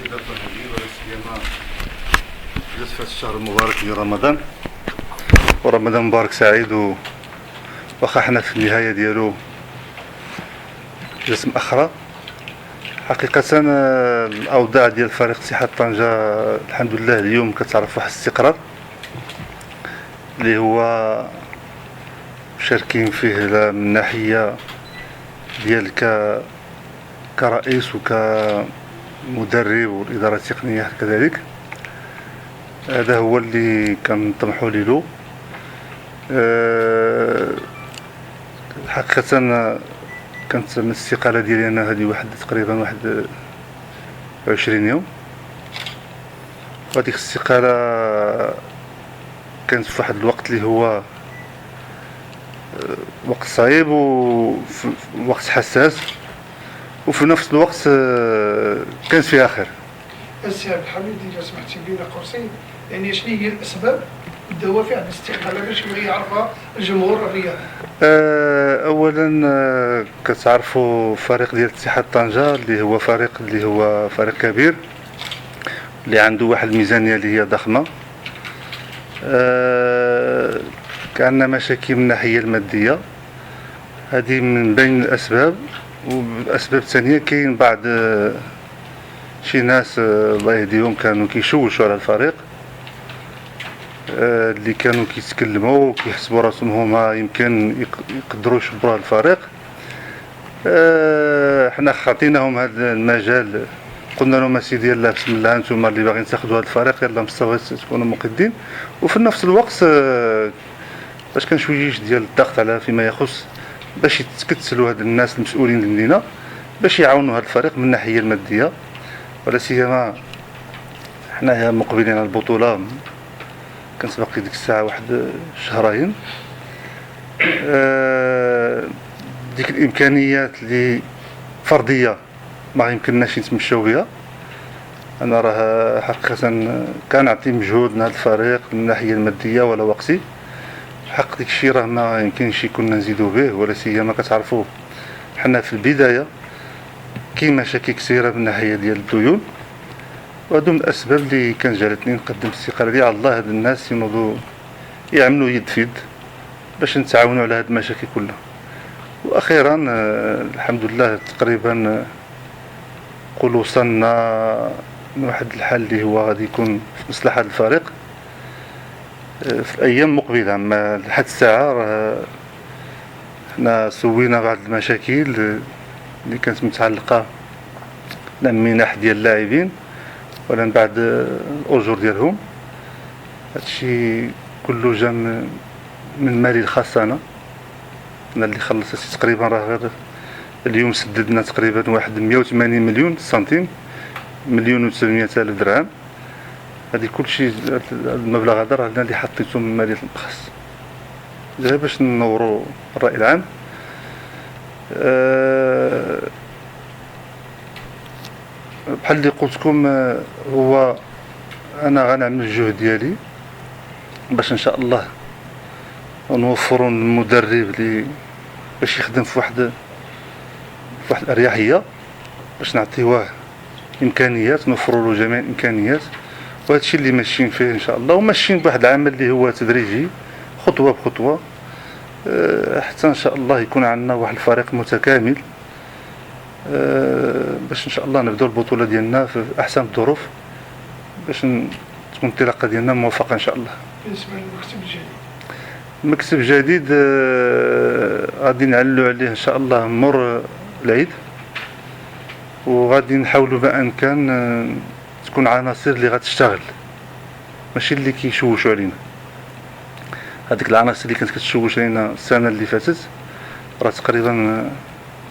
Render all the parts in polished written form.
قصيدة هذه ولا سيما جات في الشهر المبارك ديال رمضان، ورمضان مبارك سعيد. واخا حنا في النهاية ديالو جات مأخرة حقيقة. الأوضاع ديال فريق اتحاد طنجة الحمد لله اليوم كتعرف واحد الاستقرار اللي هو مشاركين فيه من ناحية ديال كرئيس وكمدرب والإدارة التقنية كذلك. هذا هو اللي كنطمحوا له. حقيقة كانت من الاستقالة ديالي أنا هذه تقريبا 20 يوم، وهذيك الاستقالة كانت في واحد الوقت اللي هو وقت صعيب ووقت حساس، وفي نفس الوقت كانت فيها خير. السي عبد الحميد إذا سمحتي لي قرصي، يعني شنو هي الأسباب الدوافع الاستقالة باش يعرفها الجمهور الرياضي؟ اولا كتعرفوا فريق ديال اتحاد طنجة اللي هو فريق كبير اللي عنده واحد الميزانيه اللي هي ضخمه. كان عندنا مشاكل من الناحيه الماديه، هذه من بين الاسباب. والاسباب الثانيه كاين بعض شي ناس الله يهديهم كانوا كيشوشوا على الفريق، اللي كانوا كيتكلموا وكيحسبوا راسهم هما يمكن يقدروا يشبروا الفريق. حنا خاطيناهم هذا المجال، قلنا لهم اسيدي يلاه بسم الله نتوما اللي باغيين تاخذوا هذا الفريق يلاه مستوى تكونوا مقدين. وفي نفس الوقت باش كان شويش ديال الضغط على فيما يخص باش يتكتلوا هاد الناس المسؤولين المدينه باش يعاونوا هذا الفريق من الناحيه الماديه، ولا سيما حنايا مقبلين على البطوله. كانت باقي ديك الساعه واحد شهرين. ديك الامكانيات اللي فرديه ما يمكنناش نتمشاو بها. انا راه حقيقه كنعطي مجهود لهذا الفريق من الناحيه الماديه ولا وقتي. حق ديك الشيء راه ما يمكنش كنا نزيدو به، ولا سيما كتعرفوا حنا في البدايه كاين مشاكل كثيره من الناحيه ديال الديون، وهادو من الاسباب اللي كان جعلتني نقدم الاستقاله ديال الله. هاد الناس ينوضوا يعملوا يد في يد باش نتعاونوا على هاد المشاكل كلها. واخيرا الحمد لله تقريبا قول وصلنا لواحد الحل اللي هو غادي يكون في مصلحه الفريق في الايام المقبله. اما لحد الساعه راه حنا سوينا بعض المشاكل اللي كانت متعلقه لا من منح ديال اللاعبين ولا من بعد الاجور ديالهم. هادشي كله جا من مالي الخاص. انا اللي خلصت تقريبا راه غير اليوم سددنا تقريبا واحد 180 مليون سنتيم، 1,800,000 درهم. هذه كلشي المبلغ هذا راه انا اللي حطيته من مالية الخاص غير باش نوروا الرأي العام. بحال اللي قلت لكم هو انا غنعمل الجهد ديالي باش ان شاء الله نوفروا المدرب اللي باش يخدم في واحد الاريحيه، باش نعطيوه امكانيات، نوفروا له جميع الامكانيات. وهذا الشيء اللي ماشيين فيه ان شاء الله، وماشيين بواحد العمل اللي هو تدريجي خطوه بخطوه حتى ان شاء الله يكون عندنا واحد الفريق متكامل باش ان شاء الله نبداو البطوله ديالنا في احسن الظروف باش تكون الانطلاقه ديالنا موفقه ان شاء الله. بالنسبه للمكتب الجديد، المكتب الجديد غادي نعلو عليه ان شاء الله مور العيد، وغادي نحاولوا ما امكن تكون عناصر اللي غتشتغل ماشي اللي كيشوشوا علينا. هذيك العناصر اللي كانت كتشوش علينا السنه اللي فاتت راه تقريبا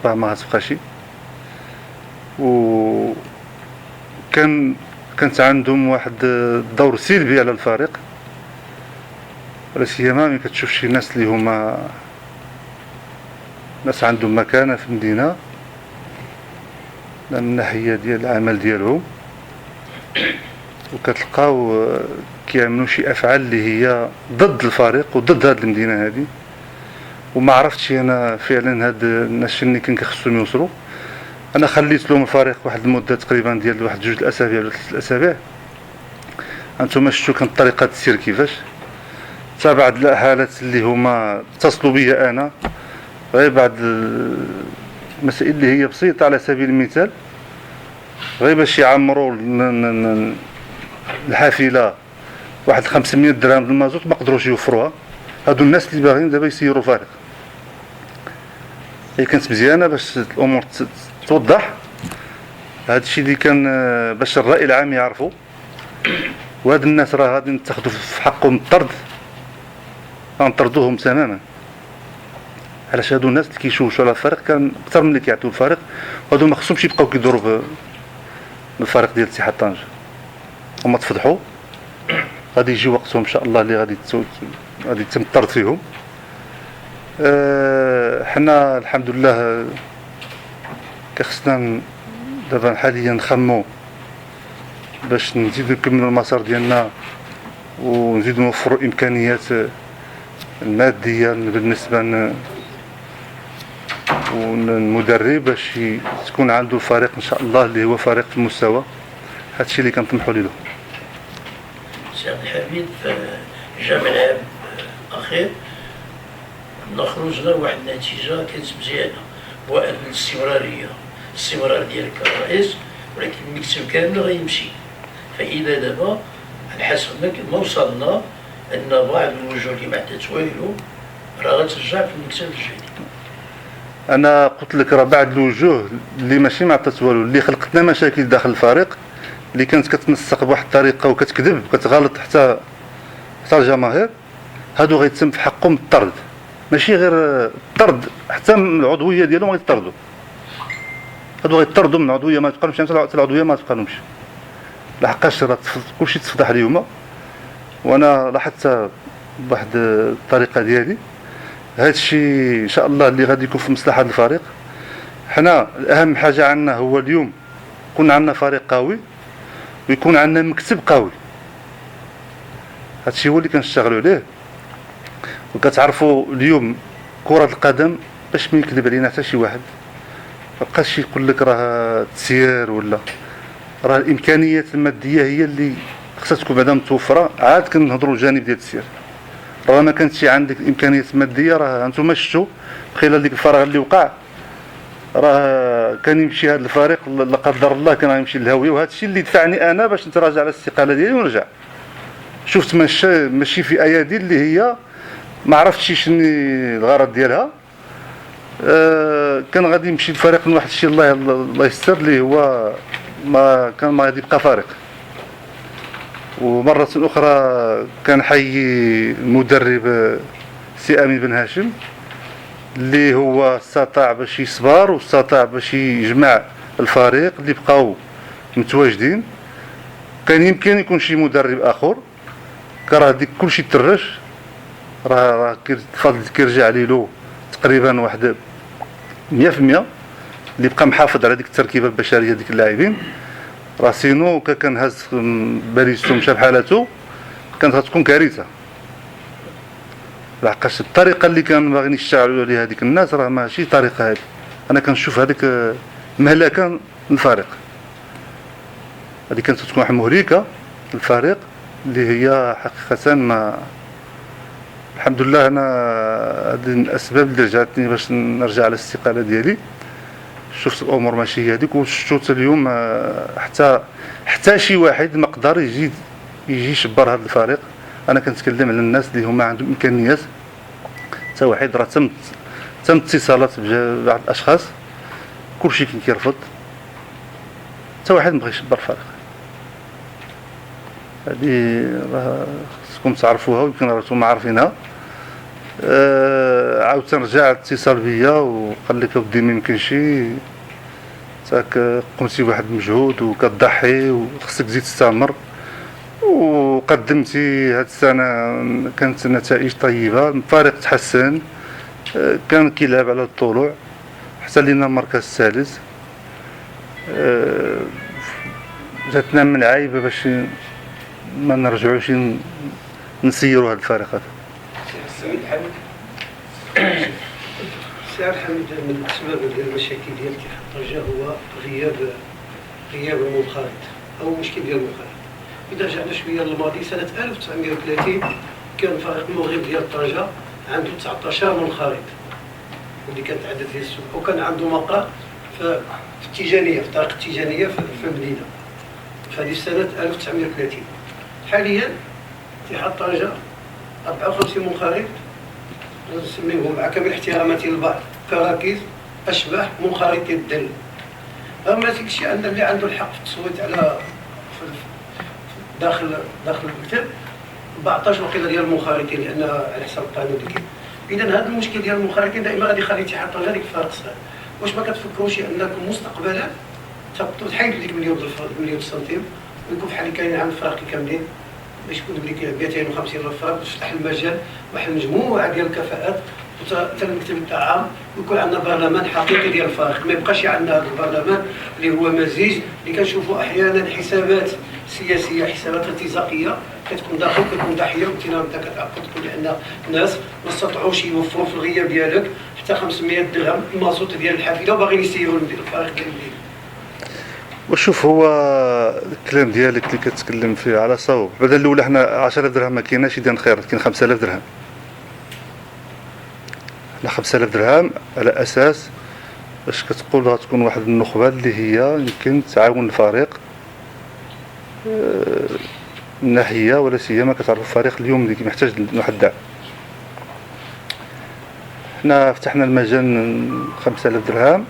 راه ما غتبقاش. كانت عندهم واحد الدور سلبي على الفريق، ولا سيما ملي كتشوف شي ناس اللي هما ناس عندهم مكانه في المدينه من الناحيه ديال العمل ديالهم، وكتلقاو كيعملوا شي افعال اللي هي ضد الفريق وضد هذه المدينه هذه. وما عرفتش انا فعلا هاد الناس اللي كان خصهم يوصلوا انا خليت لهم الفريق واحد المده تقريبا ديال واحد 2 الاسابيع ولا 3 الاسابيع. انتم شفتوا كانت طريقه السير كيفاش. حتى بعض الحالات اللي هما اتصلوا بيا انا غير بعض المسائل اللي هي بسيطه، على سبيل المثال غير باش يعمروا الحافله واحد 500 درهم المازوت ما قدروش يوفروها. هادو الناس اللي باغيين دابا يسيروا فريق. هي كانت مزيانه باش الامور توضح. هذا الشيء اللي كان باش الراي العام يعرفوا، وهاد الناس راه غادي نتاخذوا في حقهم الطرد، غنطردوهم تماما. علاش هادو الناس اللي كيشوشوا على الفريق كان اكثر من اللي كيعطيو الفريق، وهادو ما خصهمش يبقاو كيدوروا بالفريق ديال اتحاد طنجة. هما تفضحوا، غادي يجي وقتهم ان شاء الله اللي غادي يتم الطرد فيهم. حنا الحمد لله كخصنا دابا حاليا نخمو باش نزيدو نكملو المسار ديالنا ونزيدو نوفرو الامكانيات الماديه بالنسبه والمدرب باش تكون عنده الفريق ان شاء الله اللي هو فريق في المستوى. هادشي اللي كنطمحوا ليه. سي عبد الحميد، في جامع العام الاخير خرجنا واحد النتيجه كانت مزيانه، هو ان الاستمرار ديالك كرئيس، ولكن المكتب كامل غيمشي. فاذا دابا على حسب ما وصلنا ان بعض الوجوه اللي ما عندها والو راه غترجع في المكتب الجديد. انا قلت لك راه بعض الوجوه اللي ماشي ما عطات والو، اللي خلقت لنا مشاكل داخل الفريق، اللي كانت كتنسق بواحد الطريقه وكتكذب كتغلط حتى الجماهير، هادو غيتم في حقهم الطرد. ماشي غير الطرد، حتى من العضويه ديالهم غيطردوا. هادو غيطردوا من العضويه، ما تبقالهمش حتى العضويه ما تبقالهمش، لحقاش راه كلشي تفضح اليوم. وانا لاحظت بواحد الطريقه ديالي هادشي ان شاء الله اللي غادي يكون في مصلحه الفريق. حنا اهم حاجه عندنا هو اليوم يكون عندنا فريق قوي ويكون عندنا مكتب قوي. هادشي هو اللي كنشتغلوا عليه. وكتعرفوا اليوم كرة القدم باش ما يكذب علينا حتى شي واحد، مابقاش يقول لك راه تسيير ولا راه الامكانيات الماديه هي اللي خصها تكون بعدا متوفره. عاد كنهضروا الجانب ديال التسيير، راه ما كانتش عندك الامكانيات الماديه راه انتم شفتوا خلال ديك الفراغ اللي وقع، راه كان يمشي هذا الفريق لا قدر الله كان غيمشي للهاويه. وهذا الشيء اللي دفعني انا باش نتراجع على الاستقاله ديالي ونرجع. شفت ماشي في ايادي اللي هي ما عرفتش شنو الغرض ديالها. كان غادي يمشي الفريق من واحد الشيء الله يستر اللي هو ما غادي يبقى فريق. ومرة أخرى كان حي المدرب سي أمين بن هاشم اللي هو استطاع باش يصبر واستطاع باش يجمع الفريق اللي بقاو متواجدين. كان يمكن يكون شي مدرب آخر، راه ديك كلشي ترش، راه الفضل كيرجع ليه تقريبا واحد 100% اللي بقى محافظ على ديك التركيبه البشريه ديك اللاعبين. راه سينو كان هاز باليستو مشى بحالاتو كانت غتكون كارثه، لحقاش الطريقه اللي كانوا باغيين يشتغلوا عليها هذيك الناس راه ماشي طريقه هذه. انا كنشوف هذيك مهلكه للفريق، هذه كانت تكون واحد مهلكه للفريق اللي هي حقيقه ما. الحمد لله انا هذه الاسباب اللي رجعتني باش نرجع على الاستقاله ديالي. شفت الامور ماشي هي هذيك، وشفت اليوم حتى شي واحد ما قدر يجي يشبر هذا الفريق. انا كنتكلم على الناس اللي هما عندهم امكانيات. حتى واحد راه تم اتصالات ببعض الاشخاص، كلشي كان كيرفض، حتى واحد ما بغى يشبر الفريق. هذه راه خصكم تعرفوها ويمكن راكم عارفينها. عاود تنرجع اتصال بيا وقال لك اودي ما يمكنش، تاك قمتي بواحد المجهود وكتضحي وخصك تزيد تستمر، وقدمتي هاد السنه كانت نتائج طيبه، الفريق تحسن، كان كيلعب على الطلوع حتى لينا المركز الثالث. جاتنا من العايبه باش ما نرجعوش نسيروا هاد الفريق هذا. سي عبد الحميد، من الاسباب ديال المشاكل ديال كيف طنجة هو غياب المنخرط أو مشكل ديال المنخرط. إذا رجعنا شوية للماضي سنة 1930 كان فريق المغرب ديال طنجة عنده 19 منخرط واللي كانت عدد ديال السوق، وكان عنده مقر في التيجانية، في طريق التيجانية في المدينة، فهذه سنة 1930. حاليا اتحاد طنجة 54 منخرط، نسميهم مع كامل احتراماتي للبعض كراكيز أشبه منخرطي الدل. أما داك الشيء عندنا اللي عنده الحق في التصويت على داخل المكتب 14 وقيله ديال المنخرطين، لأن على حسب القانون اللي كاين. إذا هذا المشكل ديال المنخرطين دائما غادي يخلي اتحاد طنجة ديك الفارق صغير. واش ما كتفكروش أنكم مستقبلا تهبطوا تحيدوا ديك مليون سنتيم ويكون بحال اللي كاين عند الفرق كاملين، باش يكون لك 250 الف فرق، تفتح المجال واحد المجموعه ديال الكفاءات، حتى المكتب تاع عام ويكون عندنا برلمان حقيقي ديال الفارق. ما يبقاش عندنا هذا البرلمان اللي هو مزيج، اللي كنشوفوا احيانا حسابات سياسيه، حسابات ارتزاقيه كتكون داخل كتكون ضحيه، وانت كتعقد تقول لان الناس ما استطاعوش يوفروا في الغياب ديالك حتى 500 درهم المازوت ديال الحافله وباغيين يسيروا الفارق ديال المدينه. وشوف هو الكلام ديالك اللي كتكلم فيه على صواب. بعد الاولى حنا 10000 درهم ما كايناش يدير خير، كاين 5000 درهم. حنا 5000 درهم على اساس باش كتقول غتكون واحد النخبه اللي هي يمكن تعاون الفريق من ناحيه، ولا سيما كتعرف الفريق اليوم اللي محتاج لواحد الدعم. حنا فتحنا المجال 5000 درهم،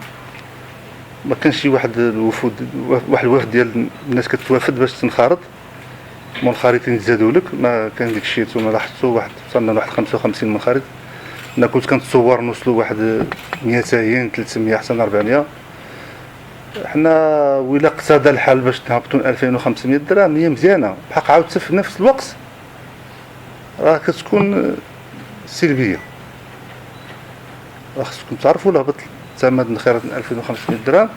ما كانش شي واحد الوفد ديال الناس كتوافد باش تنخرط، منخرطين تزادوا لك، ما كان داك الشيء. نتوما لاحظتوا واحد وصلنا لواحد 55 منخرط. انا كنت كنتصور نوصلوا واحد 200 300 حتى 400. حنا ولا اقتضى الحال باش نهبطوا 2500 درهم هي مزيانه، بحق عاود في نفس الوقت راه كتكون سلبيه. راه خصكم تعرفوا لا هبط ثمن الخيرات 2500 درهم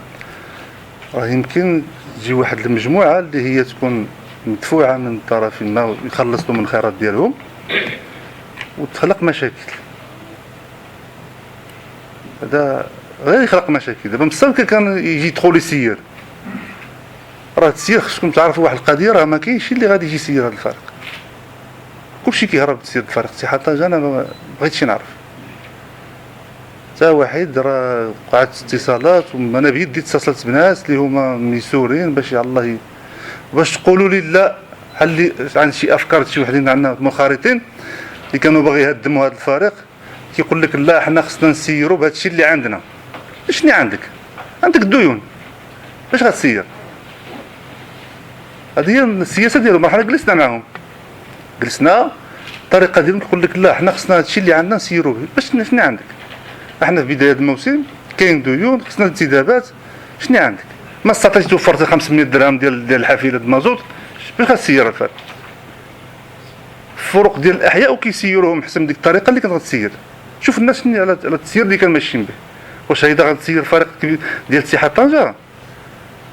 راه يمكن تجي واحد المجموعه اللي هي تكون مدفوعه من طرف ما يخلصوا من الخيرات ديالهم وتخلق مشاكل. هذا غير يخلق مشاكل. دابا مصاب كان يجي يدخل يسير، راه تسير خصكم تعرفوا واحد القضيه، راه ما كاينش اللي غادي يجي يسير هذا الفريق، كلشي كيهرب تسير الفريق. اتحاد طنجة انا ما بغيتش نعرف حتى واحد. راه وقعت اتصالات وانا بيدي اتصلت بناس اللي هما ميسورين باش الله باش تقولوا لي لا اللي عند شي افكار شي وحدين عندنا منخرطين اللي كانوا باغي يهدموا هذا الفريق، كيقول لك لا حنا خصنا نسيروا بهذا الشيء اللي عندنا. شنو عندك الديون، باش غتسير؟ هذه هي السياسه ديالهم. حنا جلسنا معاهم، الطريقه ديالهم كيقول لك لا حنا خصنا هذا الشيء اللي عندنا نسيروه. باش شنو عندك؟ احنا في بدايه الموسم كاين ديون، خصنا انتدابات. شنو عندك؟ ما استطعتش توفر 500 درهم ديال الحافله المازوت باش غتسير الفرق. الفروق ديال الاحياء وكيسيروهم حسن ديك الطريقه اللي كانت غتسير. شوف الناس شنو على التسيير اللي كان ماشيين به. واش هيدا غتسير الفريق ديال اتحاد طنجة؟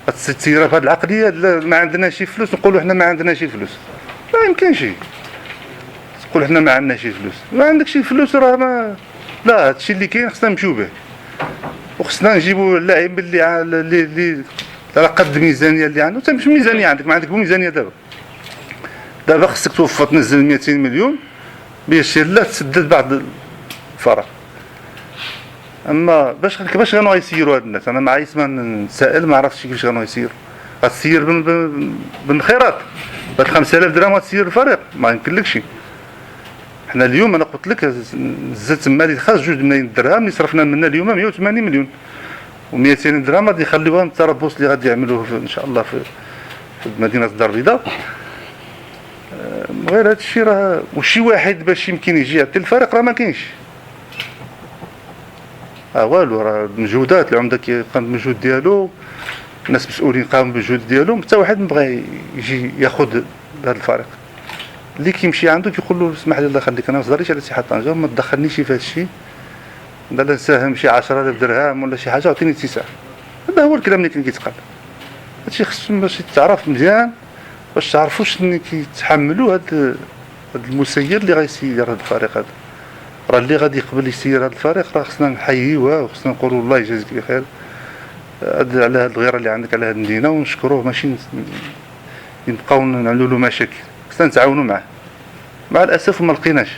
غتسيرها بهذه العقليه لا ما عندناش شي فلوس نقولوا حنا ما عندناش شي فلوس؟ ما يمكنش تقول حنا ما عندناش شي فلوس. ما عندك شي فلوس راه ما لا، هادشي اللي كاين خصنا نمشيو به، وخصنا نجيبوا اللاعب اللي على قد الميزانيه اللي عنده. انت مش ميزانيه عندك، ما عندك ميزانيه دابا خصك توفر تنزل 200 مليون باش لا تسدد بعض الفراغ. اما باش غنوا يسيروا هاد الناس؟ انا معايا ما نسائل ما عرفتش كيفاش غنوا يسيروا. غتسير بالخيرات بهاد 5000 درهم غتسير الفريق؟ ما يمكنلكش. حنا اليوم انا قلت لك الزاد المالي الخاص 2 ملايين درهم اللي صرفنا منها اليوم 180 مليون، و200 درهم غادي يخليوها من التربص اللي غادي يعملوه ان شاء الله في مدينه الدار البيضاء. غير هذا الشيء راه وشي واحد باش يمكن يجي يعطي الفريق راه ما كاينش. والو، راه المجهودات العمده كيقام بالمجهود ديالو، الناس مسؤولين قاموا بالجهود ديالهم، حتى واحد ما بغى يجي ياخذ هذا الفريق. اللي كيمشي عنده كيقول له اسمح لي الله يخليك انا ما نهضرش على اتحاد طنجة، ما تدخلنيش في هذا الشيء، لا نساهم شي 10000 درهم ولا شي حاجه عطيني اتساع. هذا هو الكلام اللي كان كيتقال. هادشي خصهم باش يتعرف مزيان، باش تعرفوا شنو كيتحملوا هاد المسير اللي غيسير هاد الفريق هذا. راه اللي غادي يقبل يسير هاد الفريق راه خصنا نحييوه وخصنا نقولوا الله يجازيك بخير، على هاد الغيره اللي عندك على هاد المدينه، ونشكروه. ماشي نبقاو نعملوا له مشاكل، خصنا نتعاونوا معاه. مع الاسف ما لقيناش،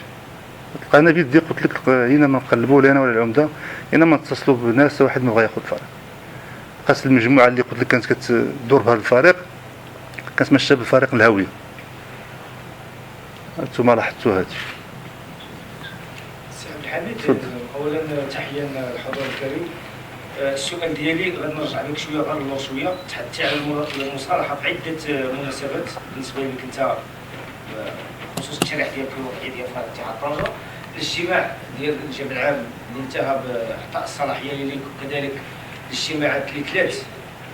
لقينا بيدي قلت لك هنا ما نقلبوا لا انا ولا العمده، هنا ما نتصلوا بناس واحد ما بغى ياخذ الفريق. خاص المجموعه اللي قلت لك كانت كتدور بهذا الفريق كانت ماشيه بالفريق الهويه. انتم لاحظتوا هادشي. سي عبد الحميد، اولا تحيه للحضور الكريم. السؤال ديالي غنرجع لك شويه غير اللور شويه. تحدثتي على المصالحه في عده مناسبات بالنسبه لك انت، بخصوص التشريع ديالك الوضعيه ديال فريق اتحاد طنجه. الاجتماع ديال الجمع العام اللي انتهى باعطاء الصلاحيه ليك، وكذلك الاجتماعات اللي تلات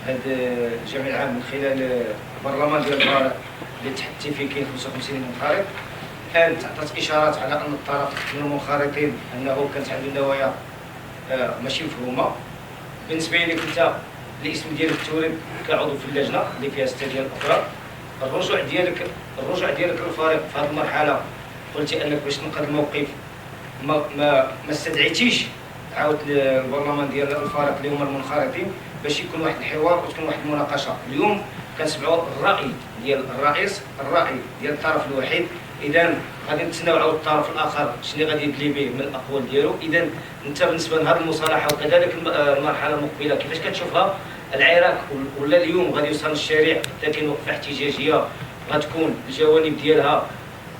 هذا الجمع العام من خلال البرلمان ديال الفريق اللي تحدثتي فيه كاين 55 منخرط. الان تعطات اشارات على ان الطرف من المنخرطين انه كانت عنده نوايا ماشي مفهومه. بالنسبه لك انت الاسم ديالك تورد كعضو في اللجنه اللي فيها 6 ديال الافراد. الرجوع ديالك للفريق في هذه المرحله قلتي انك باش تنقذ الموقف ما استدعيتيش عاود البرلمان ديال الفريق اللي هما المنخرطين باش يكون واحد الحوار وتكون واحد المناقشه. اليوم كنسمعوا الراي ديال الرئيس، الراي ديال الطرف الوحيد. اذا غادي نتسناو عاود الطرف الاخر شنو غادي يدلي به من الاقوال ديالو. اذا انت بالنسبه لهذه المصالحه وكذلك المرحله المقبله كيفاش كتشوفها؟ العراك ولا اليوم غادي يوصل الشارع حتى كاين وقفه احتجاجيه غتكون الجوانب ديالها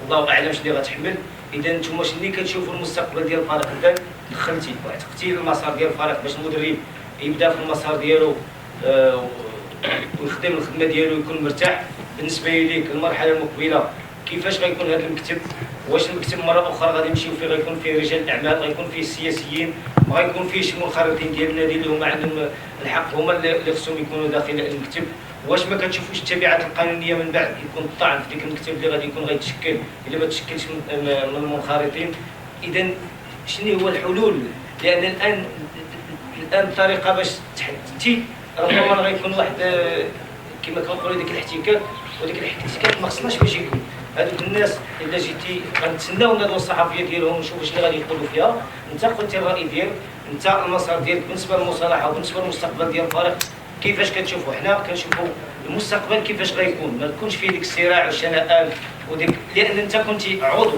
الله اعلم شنو غتحمل. اذا نتوما شنو كتشوفوا المستقبل ديال الفريق؟ انت دخلتي وعتقتي المسار ديال الفريق باش المدرب يبدا في المسار ديالو ويخدم الخدمه ديالو ويكون مرتاح. بالنسبه ليك المرحله المقبله كيفاش غيكون هذا المكتب؟ واش المكتب مره اخرى غادي يمشيو فيه غيكون فيه رجال الاعمال، غيكون فيه السياسيين، ما غيكون فيه شي منخرطين ديال النادي اللي هما عندهم الحق هما اللي خصهم يكونوا داخل المكتب؟ واش ما كتشوفوش التبعات القانونيه من بعد يكون الطعن في ديك المكتب اللي غادي يكون غيتشكل الا ما تشكلش من المنخرطين؟ اذا شنو هو الحلول؟ لان الان الطريقه باش تحددتي ربما غيكون واحد كما كنقولوا ديك الاحتكاك، وديك الاحتكاك ما خصناش باش يكون. هذوك الناس الا جيتي غنتسناو الندوه الصحفيه ديالهم ونشوفوا شنو غادي يقولوا فيها. انت قلتي الراي ديالك، انت المسار ديالك بالنسبه للمصالحه وبالنسبه للمستقبل ديال الفريق كيفاش كتشوفوا؟ حنا كنشوفوا المستقبل كيفاش غيكون، ما تكونش فيه ديك الصراع والشنآن وديك، لان انت كنتي عضو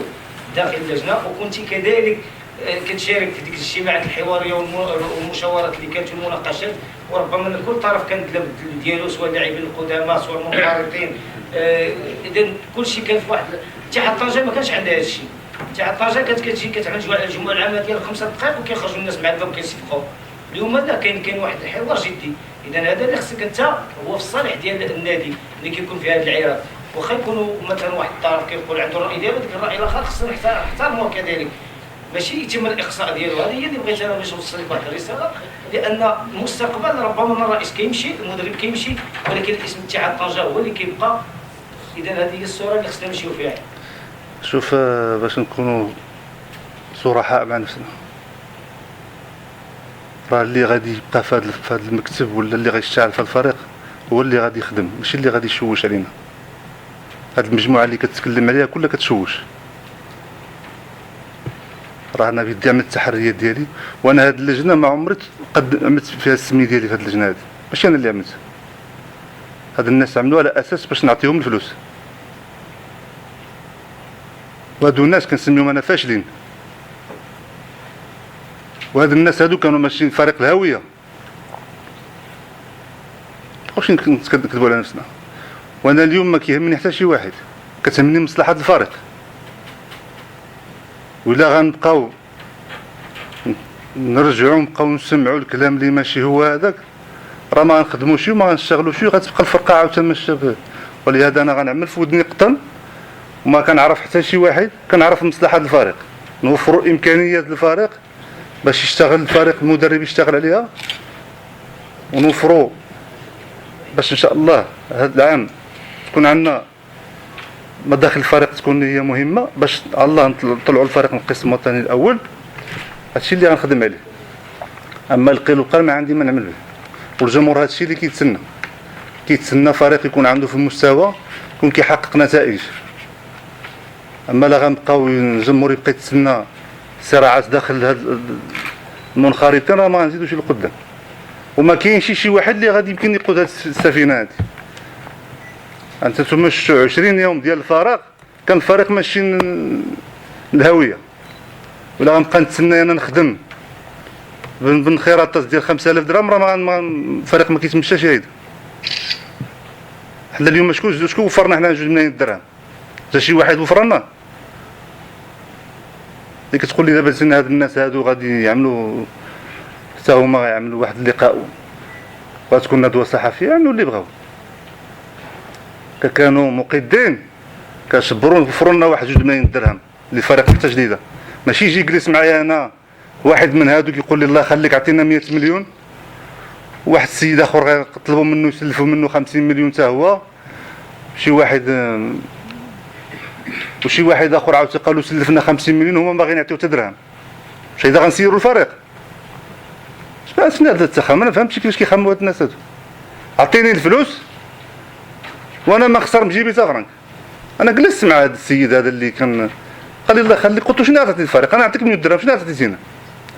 داخل اللجنه وكنتي كذلك كتشارك في ديك الاجتماعات الحواريه والمشاورات اللي كانت والمناقشات، وربما كل طرف كان ديالو سواء اللاعبين القدامى سواء المنخرطين. اذا كلشي كان في واحد. اتحاد طنجه ما كانش عندها هذا الشيء. اتحاد طنجه كانت كتجي كتعمل الجمعه العامه ديال 5 دقائق وكيخرجوا الناس معذبه وكيصفقوا. اليوم لا، كاين واحد الحوار جدي. اذا هذا اللي خصك انت هو في الصالح ديال النادي اللي كيكون في هذا العراق. واخا يكونوا مثلا واحد الطرف كيقول عنده الراي ديالو، ديك الراي الاخر خصنا نحترموه كذلك، ماشي يتم الاقصاء ديالو. هذه هي اللي بغيت انا باش نوصل لك واحد الرساله، لان المستقبل ربما من الرئيس كيمشي، المدرب كيمشي، ولكن اسم اتحاد طنجه هو اللي كيبقى. اذا هذه هي الصوره اللي خصنا نمشيو فيها. شوف، باش نكونوا صرحاء مع نفسنا، راه اللي غادي يبقى في هذا المكتب ولا اللي غيشتغل في الفريق هو اللي غادي يخدم، ماشي اللي غادي يشوش علينا. هاد المجموعه اللي كتكلم عليها كلها كتشوش. راه انا بدي عملت التحريات ديالي، وانا هاد اللجنه ما عمري عملت فيها السميه ديالي في هاد اللجنه هادي، ماشي انا اللي عملت. هاد الناس عملوها على اساس باش نعطيهم الفلوس، وهادو الناس كنسميهم انا فاشلين. وهاد الناس هادو كانوا ماشيين فريق الهويه. واش نكذبوا على نفسنا؟ وانا اليوم ما كيهمني حتى شي واحد، كتهمني مصلحه الفريق. ولا غنبقاو نرجعوا نبقاو نسمعوا الكلام اللي ماشي هو هذاك، راه ما غنخدموش وما غنشتغلوش، غتبقى الفرقه عاوتاني ماشيه. ولهذا انا غنعمل في ودني قطن، وما كنعرف حتى شي واحد، كنعرف مصلحه الفريق. نوفروا امكانيات للفريق باش يشتغل الفريق، المدرب يشتغل عليها، ونوفروا باش ان شاء الله هذا العام تكون عندنا مداخل الفريق تكون هي مهمه، باش الله نطلعوا الفريق من القسم الوطني الاول. هادشي اللي غنخدم عليه. اما القيل وقال ما عندي ما نعمل به، والجمهور هادشي اللي كيتسنى فريق يكون عنده في المستوى، يكون كيحقق نتائج. اما لا غنبقاو الجمهور يبقى يتسنى صراعات داخل هاد المنخرطين، راه ما غنزيدوش لقدام. وما كاينش شي واحد اللي غادي يمكن يقود هذه السفينه هذه. انت نتوما شفتوا 20 يوم ديال الفراغ، كان الفريق ماشي الهويه، ولا غنبقى نتسنى انا نخدم بالانخراطات ديال 5000 درهم، راه الفريق ما كيتمشاش هيدا. حنا اليوم شكون وفرنا حنا 2 ملايين درهم؟ حتى شي واحد وفر لنا؟ اللي كتقول لي دابا هاد الناس هادو غادي يعملوا حتى هما غيعملوا واحد اللقاء وغتكون ندوه صحفيه، يعملوا اللي بغاو. كانوا مقدين كيصبروا وفروا لنا واحد 2 ملايين درهم لفريق حتى جديده، ماشي يجي يجلس معايا انا واحد من هادو كيقول لي الله يخليك عطينا 100 مليون، واحد السيد اخر غيطلبوا منه يسلفوا منه 50 مليون حتى هو، شي واحد اخر عاود قالوا سلفنا 50 مليون هما باغيين يعطيو حتى درهم. واش هيدا غنسيروا الفريق؟ شنو هذا التخام؟ ما فهمتش كيفاش كيخمموا هاد الناس هادو. عطيني الفلوس وانا ما خسر بجيبي حتى فرنك. انا جلست مع هذا السيد هذا اللي كان قال لي الله يخليك، قلت له شنو عطيتني الفريق؟ انا نعطيك 100 درهم، شنو عطيتينا؟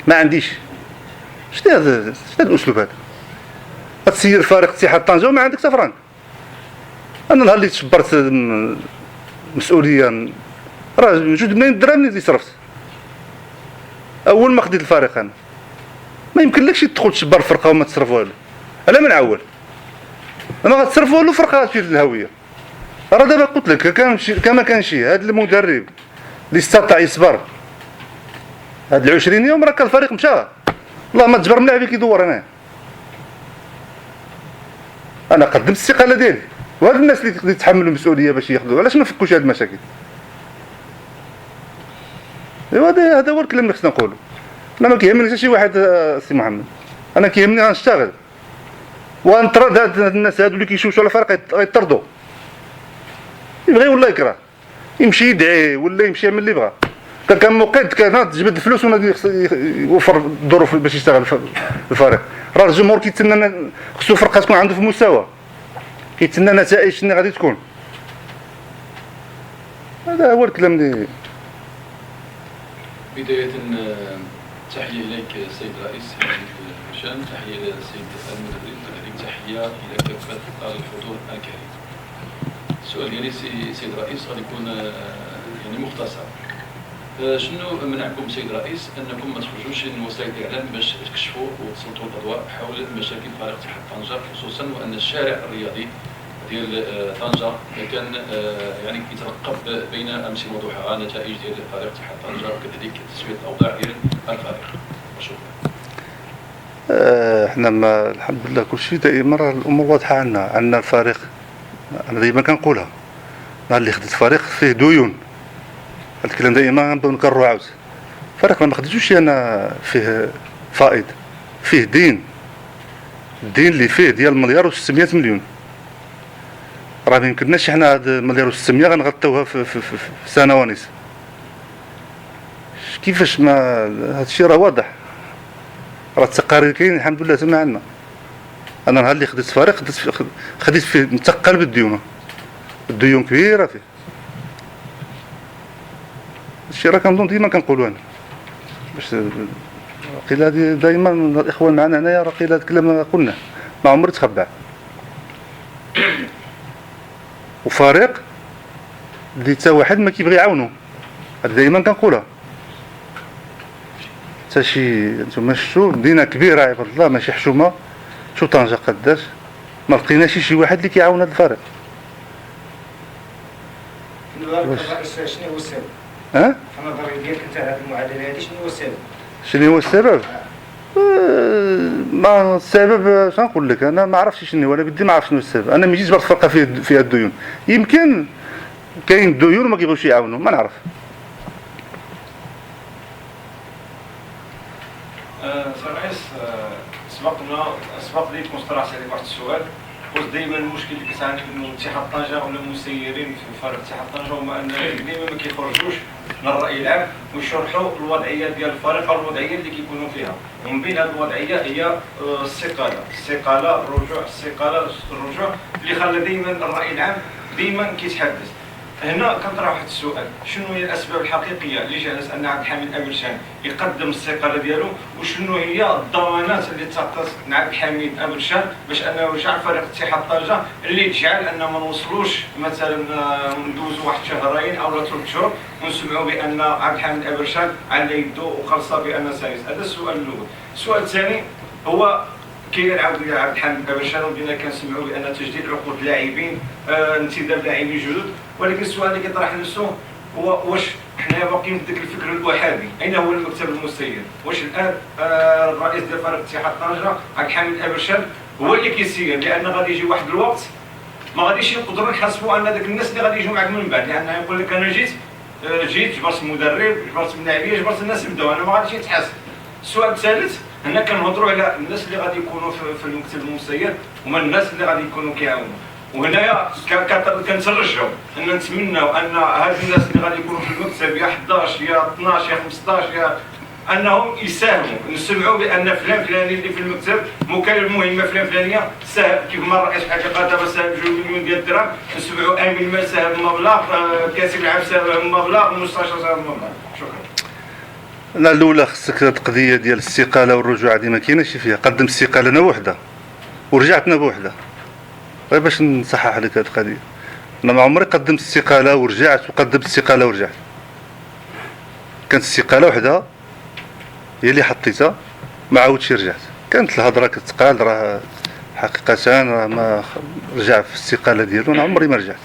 ما عنديش. شنو هذا الاسلوب هذا؟ غتسير فريق اتحاد طنجة وما عندك حتى فرنك. انا نهار اللي تشبرت مسؤوليه راه 2 ملايين درهم اللي صرفت اول ما خديت الفريق. انا ما يمكنلكش تدخل تشبر الفرقه وما تصرف والو. على من عول؟ ما غتصرف والو، فرقه غتمشي للهويه. راه دابا قلت لك كما كان شي هذا المدرب اللي استطاع يصبر هاد 20 يوم، راه كان الفريق مشى. والله ما تجبر ملاعبي كيدور. انا قدمت الاستقاله ديالي، وهاد الناس اللي يتحملوا المسؤوليه باش ياخذوا، علاش ما فكوش هاد المشاكل؟ ايوا هذا هو الكلام اللي خصنا نقولوا. انا ما كيهمني حتى شي واحد سي محمد، انا كيهمني غنشتغل وغنطرد هاد الناس هادو اللي كيشوشوا على الفريق غيطردوا. يبغي ولا يكره، يمشي يدعي ولا يمشي يعمل اللي بغا. كان مقيد كان تجبد الفلوس ونادي يوفر الظروف باش يشتغل في الفريق. راه الجمهور كيتسنى، خصو الفرقه تكون عنده في المستوى، كيتسنى نتائج شنو غادي تكون. هذا هو الكلام اللي بداية تحية إليك السيد الرئيس هشام، تحية إلى السيد المدرب، كذلك تحية إلى كافة الحضور الكريم. السؤال ديالي سيد الرئيس غادي يكون يعني مختصر. شنو منعكم سيد الرئيس انكم ما تخرجوش من وسائل الاعلام باش تكشفوا وتسلطوا الاضواء حول مشاكل فريق اتحاد طنجة، خصوصا وان الشارع الرياضي ديال طنجة كان يعني كيترقب بين امس وضحاها نتائج ديال فريق اتحاد طنجة وكذلك تسويه الاوضاع ديال الفريق. شكرا. احنا الحمد لله كلشي دائما راه الامور واضحه عندنا الفريق. انا دائما كنقولها، نهار اللي خديت فريق فيه ديون، هذا الكلام دائما نكررو عاود. الفريق ما خديتوش انا فيه فائض، فيه دين. الدين اللي فيه ديال 1.6 مليار. راه ما يمكنناش حنا هاد 1.6 غنغطيوها في سنه ونص. كيفاش ما هاد الشيء راه واضح، راه التقارير كاين الحمد لله تما عندنا. انا نهار اللي خديت فريق خديت فيه مثقل بالديون، الديون كبيره فيه. الشيء راه كنظن ديما كنقولوا انا باش قيل دائما الاخوان معنا هنايا، راه قيل هذا الكلام قلنا ما عمري تخبع. وفريق اللي حتى واحد ما كيبغي يعاونو، هذا دائما كنقولها. حتى شي نتوما شفتوا مدينه كبيره عباد الله ماشي حشومه، شو طنجة قداش ما لقيناش شي واحد اللي كيعاون هذا الفريق. شنو هو السبب؟ ها؟ في النظريه ديالك انت هذه المعادله هذه شنو هو السبب؟ شنو هو السبب؟ ما السبب شنقول لك، انا ما عرفتش شنو هو، انا بدي ما عرف شنو السبب. انا ملي جيت جبرت فرقه فيها الديون، يمكن كاين الديون وما كيبغيوش يعاونوا، ما نعرف. سي الرئيس، سبق لي كنت طرحت عليك واحد السؤال، قلت دائما المشكل اللي كتعاني منه اتحاد طنجة ولا المسيرين في فريق اتحاد طنجة هما ان دائما ما كيخرجوش للرأي العام ويشرحوا الوضعيه ديال الفريق او الوضعيه اللي كيكونوا فيها، ومن بين هذه الوضعيه هي الاستقاله، الرجوع، الرجوع اللي خلى دائما الرأي العام دائما كيتحدث. هنا كنطرح واحد السؤال، شنو هي الاسباب الحقيقيه اللي جعلت ان عبد الحميد ابرشان يقدم الاستقاله ديالو، وشنو هي الضمانات اللي تعطات من عبد الحميد ابرشان باش انه يرجع فريق اتحاد طنجه اللي تجعل ان ما نوصلوش مثلا ندوزوا واحد شهرين او 3 شهور ونسمعوا بان عبد الحميد ابرشان على يدو وخلصه بان سايس. هذا السؤال الاول. السؤال الثاني هو كاين عبد الحميد ابرشان وبدينا كنسمعوا بان تجديد عقود لاعبين، انتداب لاعبين جدد، ولكن السؤال اللي كيطرح نفسه هو واش حنا باقيين في ذاك الفكر الاحادي؟ اين هو المكتب المسير؟ واش الان الرئيس ديال فريق اتحاد طنجه عبد الحميد ابرشان هو اللي كيسير؟ لان غادي يجي واحد الوقت ما غاديش يقدروا نحاسبوا ان ذاك الناس اللي غادي يجوا معك من بعد، لان يقول لك انا جيت جبرت المدرب، جبرت اللاعبيه، جبرت الناس يبداو، انا ما غاديش يتحاسب. السؤال الثالث، هنا كنهضروا على الناس اللي غادي يكونوا في المكتب المسير وما الناس اللي غادي يكونوا كيعاونوا، وهنايا كنترجعوا ان نتمنوا ان هاد الناس اللي غادي يكونوا في المكتب يا 11 يا 12 يا 15 يا انهم يساهموا، نسمعوا بان فلان فلاني اللي في المكتب مكلف مهمه فلان فلانيه ساهم، كيف ما الرئيس الحقيقه دابا ساهم 2 مليون ديال الدرهم، نسمعوا امين المال ساهم مبلغ، كاتب العام ساهم مبلغ، المستشار ساهم مبلغ. شكرا. لا الاولى خصك هاد القضيه ديال الاستقاله والرجوع هذه ما كايناش فيها. قدم استقاله انا وحده ورجعتنا بوحده، غير باش نصحح لك هاد القضيه. انا ما عمري قدمت استقاله ورجعت وقدمت استقاله ورجعت. كانت استقاله وحده هي اللي حطيتها، ما عاودتش رجعت. كانت الهضره كتقال راه حقيقه راه ما رجع في الاستقاله ديالو، انا عمري ما رجعت.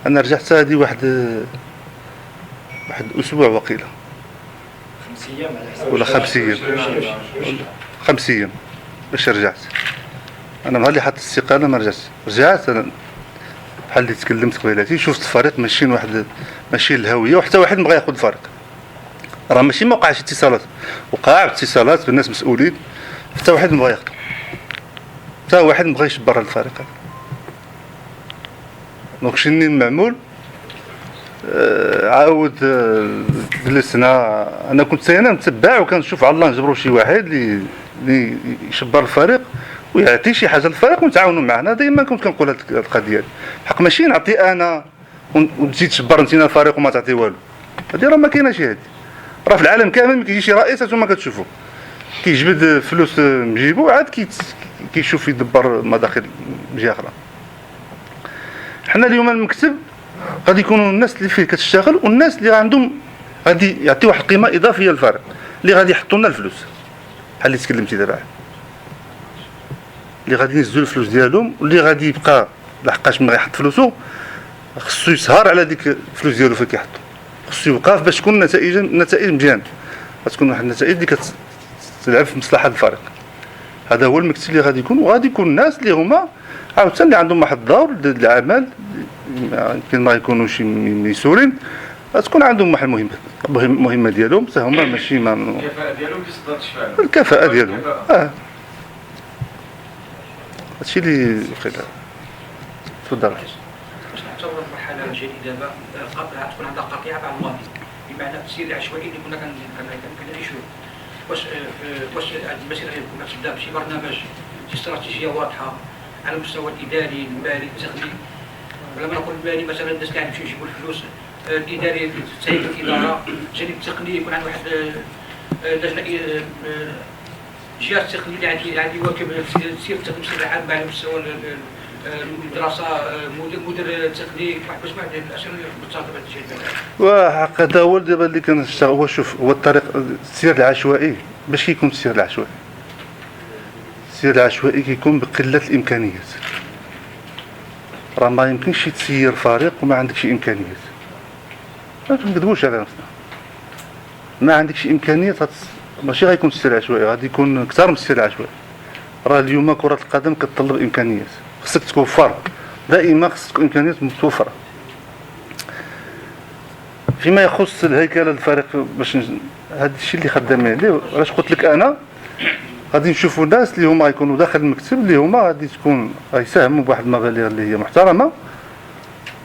انا رجعت هذه واحد اسبوع وقيله 5 ايام على حسب ولا 5 ايام 5 ايام باش رجعت. انا مع اللي حط الاستقاله ما رجعت انا بحال اللي تكلمت قبيلاتي، شفت الفريق ماشي الهويه، وحتى واحد بغى ياخذ الفريق. راه ماشي ما وقعش اتصالات، وقع اتصالات بالناس مسؤولين، حتى واحد بغى ياخذ، حتى واحد بغى يشبر الفريق هذا. دونك شنو المعمول؟ عاود جلسنا، انا كنت انا متبع وكنشوف على الله نجبروا شي واحد اللي يشبر الفريق ويعطي شي حاجه للفريق ونتعاونوا معنا. دائما كنت كنقول هذه القضيه، حق ماشي نعطي انا وتجي تشبر انت الفريق وما تعطي والو. هذه راه ما كايناش، هذه راه في العالم كامل ما كيجي شي رئيس انتما كتشوفوا كيجبد فلوس من جيبو عاد كيشوف يدبر مداخل جهه اخرى. حنا اليوم المكتب غادي يكونوا الناس اللي فيه كتشتغل والناس اللي عندهم غادي يعطيو واحد القيمه اضافيه للفريق، اللي غادي يحطوا لنا الفلوس بحال اللي تكلمتي دابا، اللي غادي ينزلوا الفلوس ديالهم، واللي غادي يبقى لحقاش ملي يحط فلوسو خصو يسهر على ديك الفلوس ديالو فين كيحطو، خصو يوقف باش تكون النتائج مزيانه، غتكون واحد النتائج اللي كتلعب في مصلحه الفريق. هذا هو المكتب اللي غادي يكون، وغادي يكون الناس اللي هما عاوتاني اللي عندهم واحد الدور العمل، يمكن ما يكونوش مسؤولين، غتكون عندهم واحد المهمه ديالهم، حتى هما ماشي الكفاءه ديالهم كيصدر الشفاعه، الكفاءه ديالهم. هادشي اللي خلال. تفضل. باش نعتبر المرحله الجديده دابا تكون عندها قطيعه مع الماضي، بمعنى التسيير العشوائي اللي كنا كنعيشوه. واش هذه المسيره اللي كنا تبدا بشي برنامج، شي استراتيجيه واضحه على المستوى الاداري المالي التقني، ولما نقول المالي مثلا الناس اللي يمشيو يجيبوا الفلوس، الاداري تسير الاداره، الجانب التقني يكون عند واحد لجنه جهاز تقني اللي عندي يواكب السير التقني بشكل عام على مستوى الدراسه، مدير تقني، باش ما الاشياء اللي مرتبطه بهذا الشيء. هذا هو دابا اللي كنشتغل. هو شوف، هو الطريق السير العشوائي. باش كيكون السير العشوائي؟ السير العشوائي كيكون بقله الامكانيات. راه ما يمكنش تسير فريق وما عندكش امكانيات، ما نكذبوش على نفسنا. ما عندكش امكانيات ماشي غيكون السير العشوائي، غادي يكون اكثر من السير العشوائي. راه اليوم كره القدم كتطلب امكانيات، خصك توفر دائما، خصك امكانيات متوفره. فيما يخص الهيكله الفريق، باش هذا الشيء اللي خدامين عليه، علاش قلت لك انا غادي نشوفوا الناس اللي هما يكونوا داخل المكتب، اللي هما غادي تكون غيساهموا بواحد المبالغ اللي هي محترمه،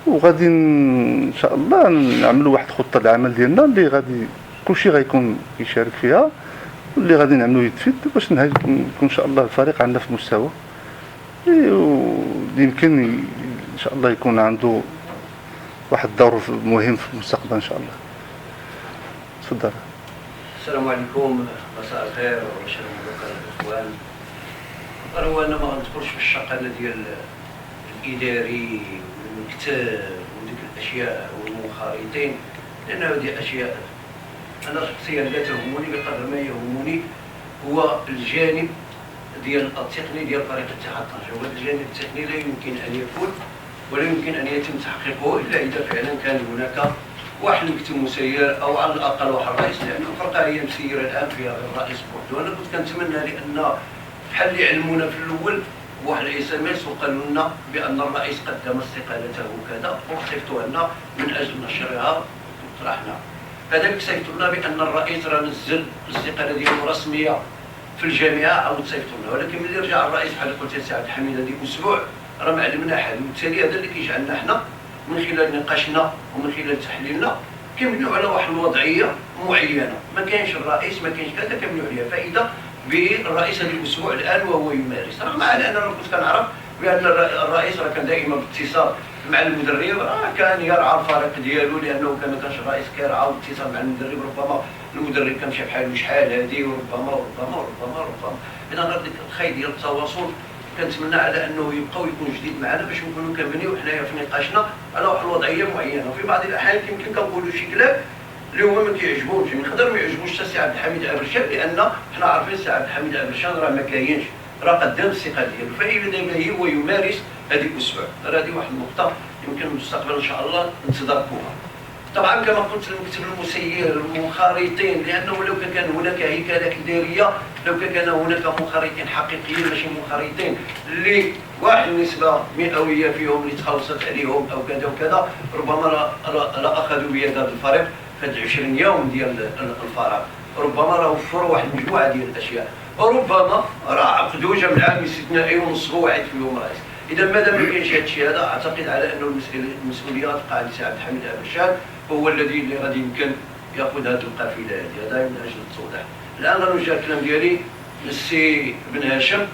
وغادي ان شاء الله نعملوا واحد خطه العمل ديالنا اللي غادي كلشي غيكون يشارك فيها، واللي غادي نعملوا يتفيد باش يكون ان شاء الله الفريق عندنا في مستوى يمكن ان شاء الله يكون عنده واحد الدور مهم في المستقبل ان شاء الله. تفضل. السلام عليكم، مساء الخير ومشاهدينا الاخوان. هو انا ما غندخلش في الشقانه ديال الاداري والمكتب وديك الاشياء والمنخرطين، لان هذه اشياء انا شخصيا لا تهمني بقدر ما يهمني هو الجانب ديال التقني ديال فريق اتحاد طنجة. وهذا الجانب التقني لا يمكن ان يكون ولا يمكن ان يتم تحقيقه الا اذا فعلا كان هناك واحد المكتب مسير او على الاقل واحد الرئيس، لان الفرقه هي مسيره الان فيها الرئيس بوحده. انا كنت كنتمنى لان بحال اللي علمونا في الاول واحد الاس ام اس وقالوا لنا بان الرئيس قدم استقالته وكذا، وصيفطوها لنا من اجل نشرها وطرحنا. كذلك صيفطوا لنا بان الرئيس راه نزل الاستقاله ديالو رسميه في الجامعه او تصيفطوا لنا، ولكن ملي رجع الرئيس بحال قلت يا سي عبد الحميد هذه اسبوع راه ما علمنا حد، وبالتالي هذا اللي كيجعلنا حنا من خلال نقاشنا ومن خلال تحليلنا كنبنيو على واحد الوضعيه معينه، ما كاينش الرئيس ما كاينش كذا، كنبنيو عليها فائده بالرئيس هذا الاسبوع الان وهو يمارس، رغم على اننا كنت كنعرف بان الرئيس راه كان دائما باتصال مع المدرب، راه كان يرعى الفريق ديالو، لانه كان ما كانش الرئيس كيرعى الاتصال مع المدرب، ربما المدرب كان مشى بحاله شحال هذه وربما. اذا غير ديك الخيط ديال التواصل كنتمنى على انه يبقى ويكون جديد معنا باش نكونوا كنبنيو حنايا في نقاشنا على واحد الوضعيه معينه. وفي بعض الاحيان يمكن كنقولوا شي كلام اللي هما ما كيعجبونش، نقدر ما يعجبوش حتى السي عبد الحميد ابرشان، لان حنا عارفين السي عبد الحميد ابرشان راه ما كاينش، راه قدم الاستقاله ديالو، فاذا دابا هو يمارس هذه الاسبوع. هذه واحد النقطه يمكن المستقبل ان شاء الله نتداركوها. طبعا كما قلت المكتب المسير المنخرطين، لانه لو كان هناك هيكله اداريه، لو كان هناك منخرطين حقيقيين ماشي منخرطين اللي واحد النسبه مئويه فيهم اللي تخلصت عليهم او كذا وكذا، ربما لا اخذوا بيد هذا الفريق في هذه 20 يوم ديال الفراغ، ربما راه وفروا واحد المجموعه ديال الاشياء، وربما راه عقدوا جمع استثنائي ونصبوا واحد فيهم رئيس. اذا مادام ما كاينش هذا الشيء هذا، اعتقد على انه المسؤوليه تبقى عند السي عبد الحميد ابرشان، هو الذي اللي غادي يمكن ياخذ هذه القافله هذه. هذا من اجل التوضيح. الان غنوجه الكلام ديالي للسي بن هاشم.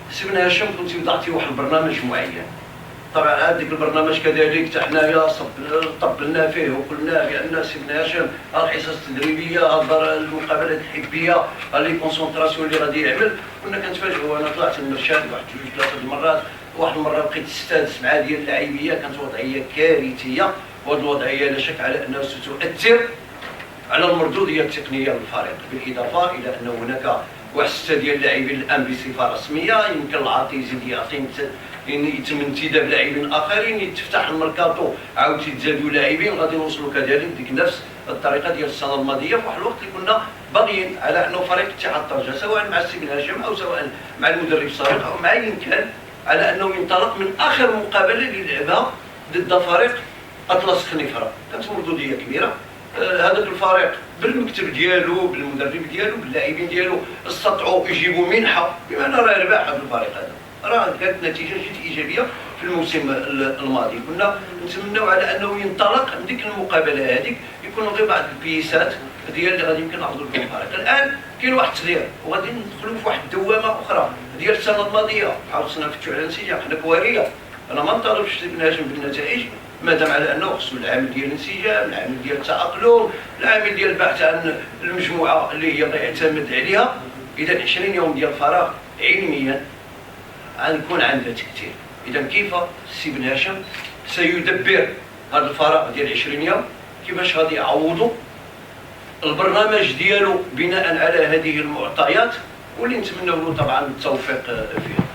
السي بن هاشم كنت وضعتي واحد البرنامج معين، طبعا هذاك البرنامج كذلك حتى حنايا طبلنا فيه وقلنا بان السي بن هاشم الحصص التدريبيه، المقابلات الحبيه، لي كونسونطراسيون اللي غادي يعمل. كنا كنتفاجئوا، انا طلعت المرشاد واحد جوج ثلاثه المرات، واحد المره بقيت استاذ مع ديال اللاعبيه، كانت وضعيه كارثيه، وهذه الوضعيه لا شك على انها ستؤثر على المردوديه التقنيه للفريق، بالاضافه الى ان هناك واحد سته ديال اللاعبين الان بصفه رسميه، يمكن العاطي يزيد يعطي يتم انتداب لاعبين اخرين، يتفتح الميركاتو عاود يتزادوا لاعبين، غادي نوصلوا كذلك بديك نفس الطريقه ديال السنه الماضيه في واحد الوقت اللي كنا باغيين على انه فريق اتحاد طنجه سواء مع السي بن هاشم او سواء مع المدرب السابق او مع ايا كان، على انه ينطلق من اخر مقابله اللي لعبها ضد فريق اطلس خنيفره، كانت مردوديه كبيره. هذاك الفريق بالمكتب ديالو بالمدرب ديالو باللاعبين ديالو استطاعوا يجيبوا منحه، بمعنى راه ربح هذا الفريق هذا، راه كانت نتيجه جد ايجابيه في الموسم الماضي. كنا نتمناو على انه ينطلق من ديك المقابله هذيك، يكونوا غير بعض البيسات ديال اللي غادي يمكن نعرضوا لهم الفريق. الان كاين واحد التغيير وغادي ندخلوا في واحد الدوامه اخرى ديال السنه الماضيه، حاولنا نفتحوا على نتيجه حنا كواريه. انا ما نطالبش بن هاشم بالنتائج مادام على انه خصو العامل ديال الانسجام، العامل ديال التاقلم، العامل ديال البحث عن المجموعه اللي هي يعتمد عليها. اذا 20 يوم ديال الفراغ علميا غنكون عندها تاثير. اذا كيف السي بن هاشم سيدبر هذا الفراغ ديال 20 يوم، كيفاش غادي يعوضوا البرنامج ديالو بناء على هذه المعطيات، واللي نتمنوا له طبعا التوفيق فيها.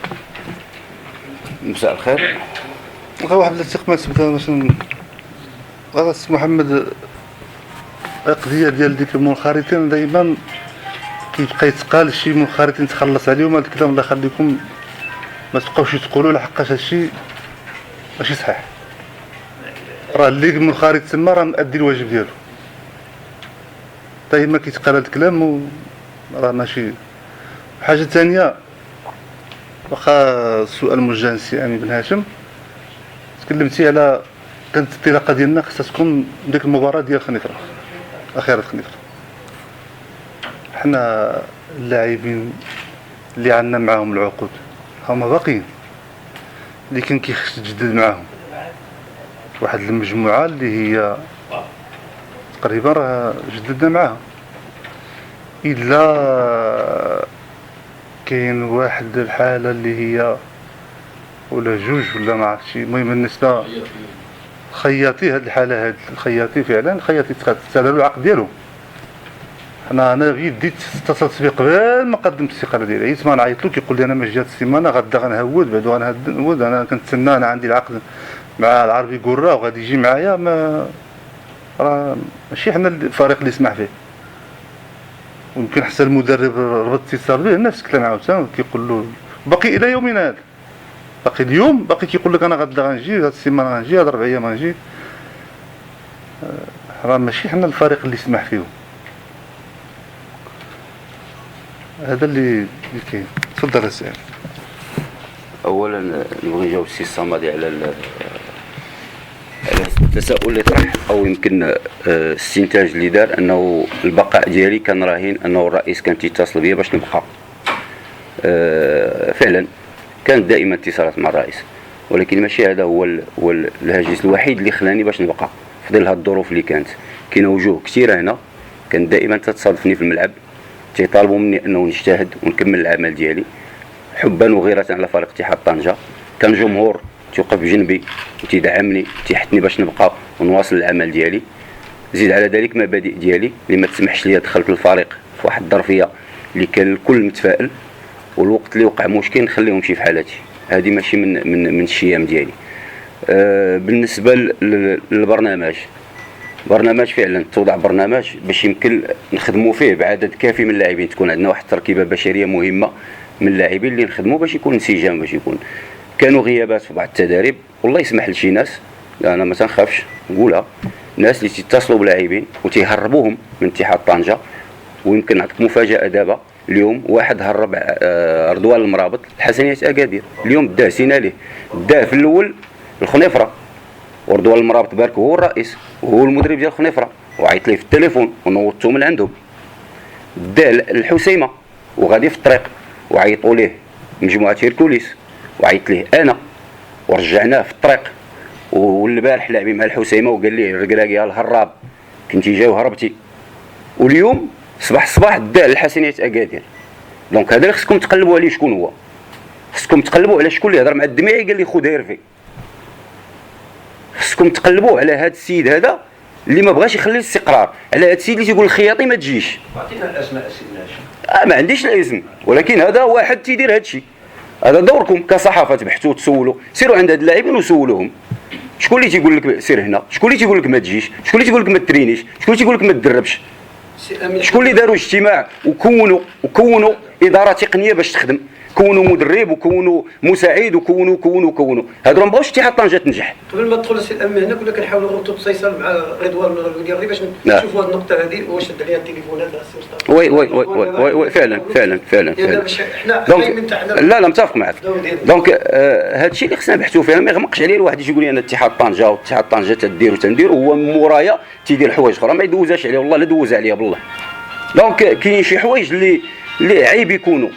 مساء الخير. واحد الثقه مثلا مثلا السي محمد، القضيه ديال ديك المنخرطين دائما كيبقى يتقال شي منخرطين تخلص عليهم، هذا الكلام الله يخليكم ما تبقاوش تقولوا لحقاش هادشي ماشي صحيح. راه اللي منخرط تما راه مأدي الواجب ديالو، دائما كيتقال هذا الكلام راه ماشي. حاجه ثانيه، واخا السؤال موجه للسي امين بن هاشم، تكلمتي على كانت الانطلاقه ديالنا خصها تكون ديك المباراه ديال خنيفره، اخيرا خنيفره. حنا اللاعبين اللي عندنا معاهم العقود هما باقيين، اللي كان كيخص تجدد معاهم واحد المجموعه اللي هي تقريبا راه جددنا معاها، الا كاين واحد الحاله اللي هي ولا جوج ولا ما عرفتش. المهم بالنسبه خياطي، هاد الحاله هاد الخياطي فعلا خياطي تسالوا العقد ديالو. انا غير ديت اتصلت بيه قبل ما قدمت الاستقاله ديالي، عييت ما نعيط له كيقول لي انا ما جات السيمانه غدا غنهود بعدو غنهود، انا كنتسنى، انا عندي العقد مع العربي قرا وغادي يجي معايا. ما راه ماشي حنا الفريق اللي يسمح فيه، ويمكن حتى المدرب ربط اتصال به نفس الكلام عاوتاني كيقول له باقي الى يومنا هذا، باقي اليوم باقي كيقول لك انا غدا غنجي، هاد السيمانه غنجي، هاد 4 ايام غنجي. راه ماشي حنا الفريق اللي يسمح فيه. هذا اللي كاين. تفضل السؤال. اولا نبغي نجاوب السي الصمدي على التساؤل اللي طرح، او يمكن الاستنتاج اللي دار انه البقاء ديالي كان راهن انه الرئيس كان تيتصل بيا باش نبقى. فعلا كانت دائما اتصالات مع الرئيس، ولكن ماشي هذا هو الهاجس الوحيد اللي خلاني باش نبقى في ظل هذه الظروف اللي كانت. كاينه وجوه كثيره هنا كانت دائما تتصادفني في الملعب، تيطالبوا مني انه نجتهد ونكمل العمل ديالي حبا وغيرة على فريق اتحاد طنجة. كان جمهور تيوقف بجنبي وتيدعمني تيحثني باش نبقى ونواصل العمل ديالي. زيد على ذلك مبادئ ديالي اللي ما تسمحش لي دخلت الفريق في واحد الظرفيه اللي كان الكل متفائل، والوقت اللي وقع مشكل نخليه يمشي في حالتي. هذه ماشي من الشيام ديالي. بالنسبه للبرنامج، فعلا توضع برنامج باش يمكن نخدموا فيه بعدد كافي من اللاعبين، تكون عندنا واحد التركيبه بشريه مهمه من اللاعبين اللي نخدموا باش يكون انسجام، باش يكون. كانوا غيابات في بعض التداريب، والله يسمح لشي ناس، انا ما تنخافش نقولها، ناس اللي تيتصلوا بلاعبين وتيهربوهم من اتحاد طنجة. ويمكن نعطيك مفاجاه دابا، اليوم واحد هرب رضوان المرابط الحسنيات اكادير، اليوم داه سينا ليه، داه في الاول الخنيفره، ورضوان المرابط بارك هو الرئيس وهو المدرب ديال الخنيفره، وعيط ليه في التليفون ونوضته من عندهم. داه الحسيمه وغادي في الطريق وعيطوا ليه مجموعه هيركوليس، وعيط ليه انا ورجعناه في الطريق. والبارح لاعبين مع الحسيمه وقال ليه الركراكي الهراب كنتي جاي وهربتي. واليوم صباح دا الحسنيات اكادير. دونك هذا اللي خصكم تقلبوا عليه، شكون هو؟ خصكم تقلبوا على شكون اللي هضر مع الدميعي قال لي خذ هيرفي. خصكم تقلبوا على هذا السيد هذا اللي ما بغاش يخلي الاستقرار، على هذا السيد اللي تيقول الخياطي ما تجيش. عطينا الاسماء سيدنا. ما عنديش الاسم، ولكن هذا واحد تيدير هذا الشيء. هذا دوركم كصحافه، تبحثوا تسولوا، سيروا عند هاد اللاعبين وسولوهم شكون اللي تيقول لك سير هنا، شكون اللي تيقول لك ما تجيش، شكون اللي تيقول لك ما ترينيش، شكون اللي تيقول لك ما تدربش، شكون اللي داروا اجتماع وكونوا اداره تقنيه باش تخدم، كونوا مدرب وكونوا مساعد وكونوا هادو ما بغاوش اتحاد طنجة تنجح. قبل ما تدخل السي الامن هنا كنا كنحاولوا نربطوا اتصال مع رضوان الوديري باش نشوفوا هذه النقطه هذه، واش شد عليها التليفونات وي فعلا حنا لا متفق معك. دونك هذا الشيء اللي خصنا نبحثوا فيه، ما يغمقش عليه الواحد يجي يقول لي انا اتحاد طنجة واتحاد طنجة تندير وهو مورايا تيدير حوايج اخرى ما يدوزاش عليه، والله لا دوز عليا بالله. دونك كاين شي حوايج اللي عيب يكونوا،